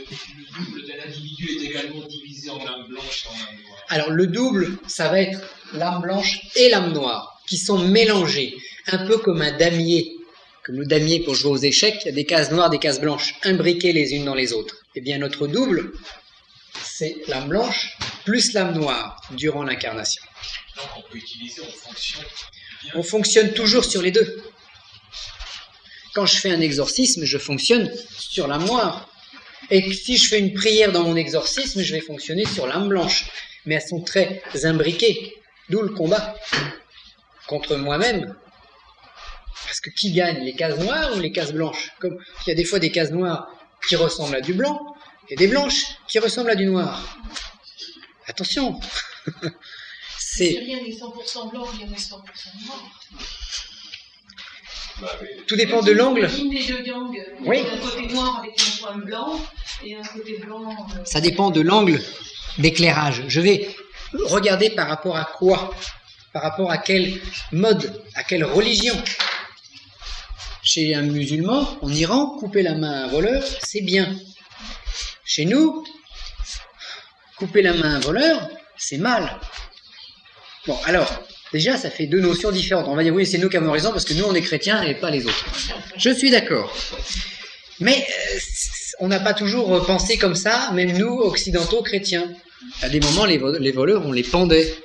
double d'un individu est également divisé en âme blanche et en âme noire? Alors, le double, ça va être l'âme blanche et l'âme noire, qui sont mélangées, un peu comme un damier. Comme le damier pour jouer aux échecs, il y a des cases noires, des cases blanches, imbriquées les unes dans les autres. Eh bien, notre double, c'est l'âme blanche plus l'âme noire durant l'incarnation. Donc, on peut utiliser en fonction. On fonctionne toujours sur les deux. Quand je fais un exorcisme, je fonctionne sur l'âme noire. Et si je fais une prière dans mon exorcisme, je vais fonctionner sur l'âme blanche. Mais elles sont très imbriquées. D'où le combat contre moi-même. Parce que qui gagne, les cases noires ou les cases blanches? Comme il y a des fois des cases noires qui ressemblent à du blanc et des blanches qui ressemblent à du noir. Attention. Rien n'est 100% blanc, rien n'est 100% noir. Tout dépend de l'angle. Les deux yang, oui. Un côté noir avec un point blanc et un côté blanc. Ça dépend de l'angle d'éclairage. Je vais regarder par rapport à quoi? Par rapport à quel mode, à quelle religion? Chez un musulman, en Iran, couper la main à un voleur, c'est bien. Chez nous, couper la main à un voleur, c'est mal. Bon, alors, déjà, ça fait deux notions différentes. On va dire, oui, c'est nous qui avons raison, parce que nous, on est chrétiens et pas les autres. Je suis d'accord. Mais on n'a pas toujours pensé comme ça, même nous, occidentaux chrétiens. À des moments, les voleurs, on les pendait.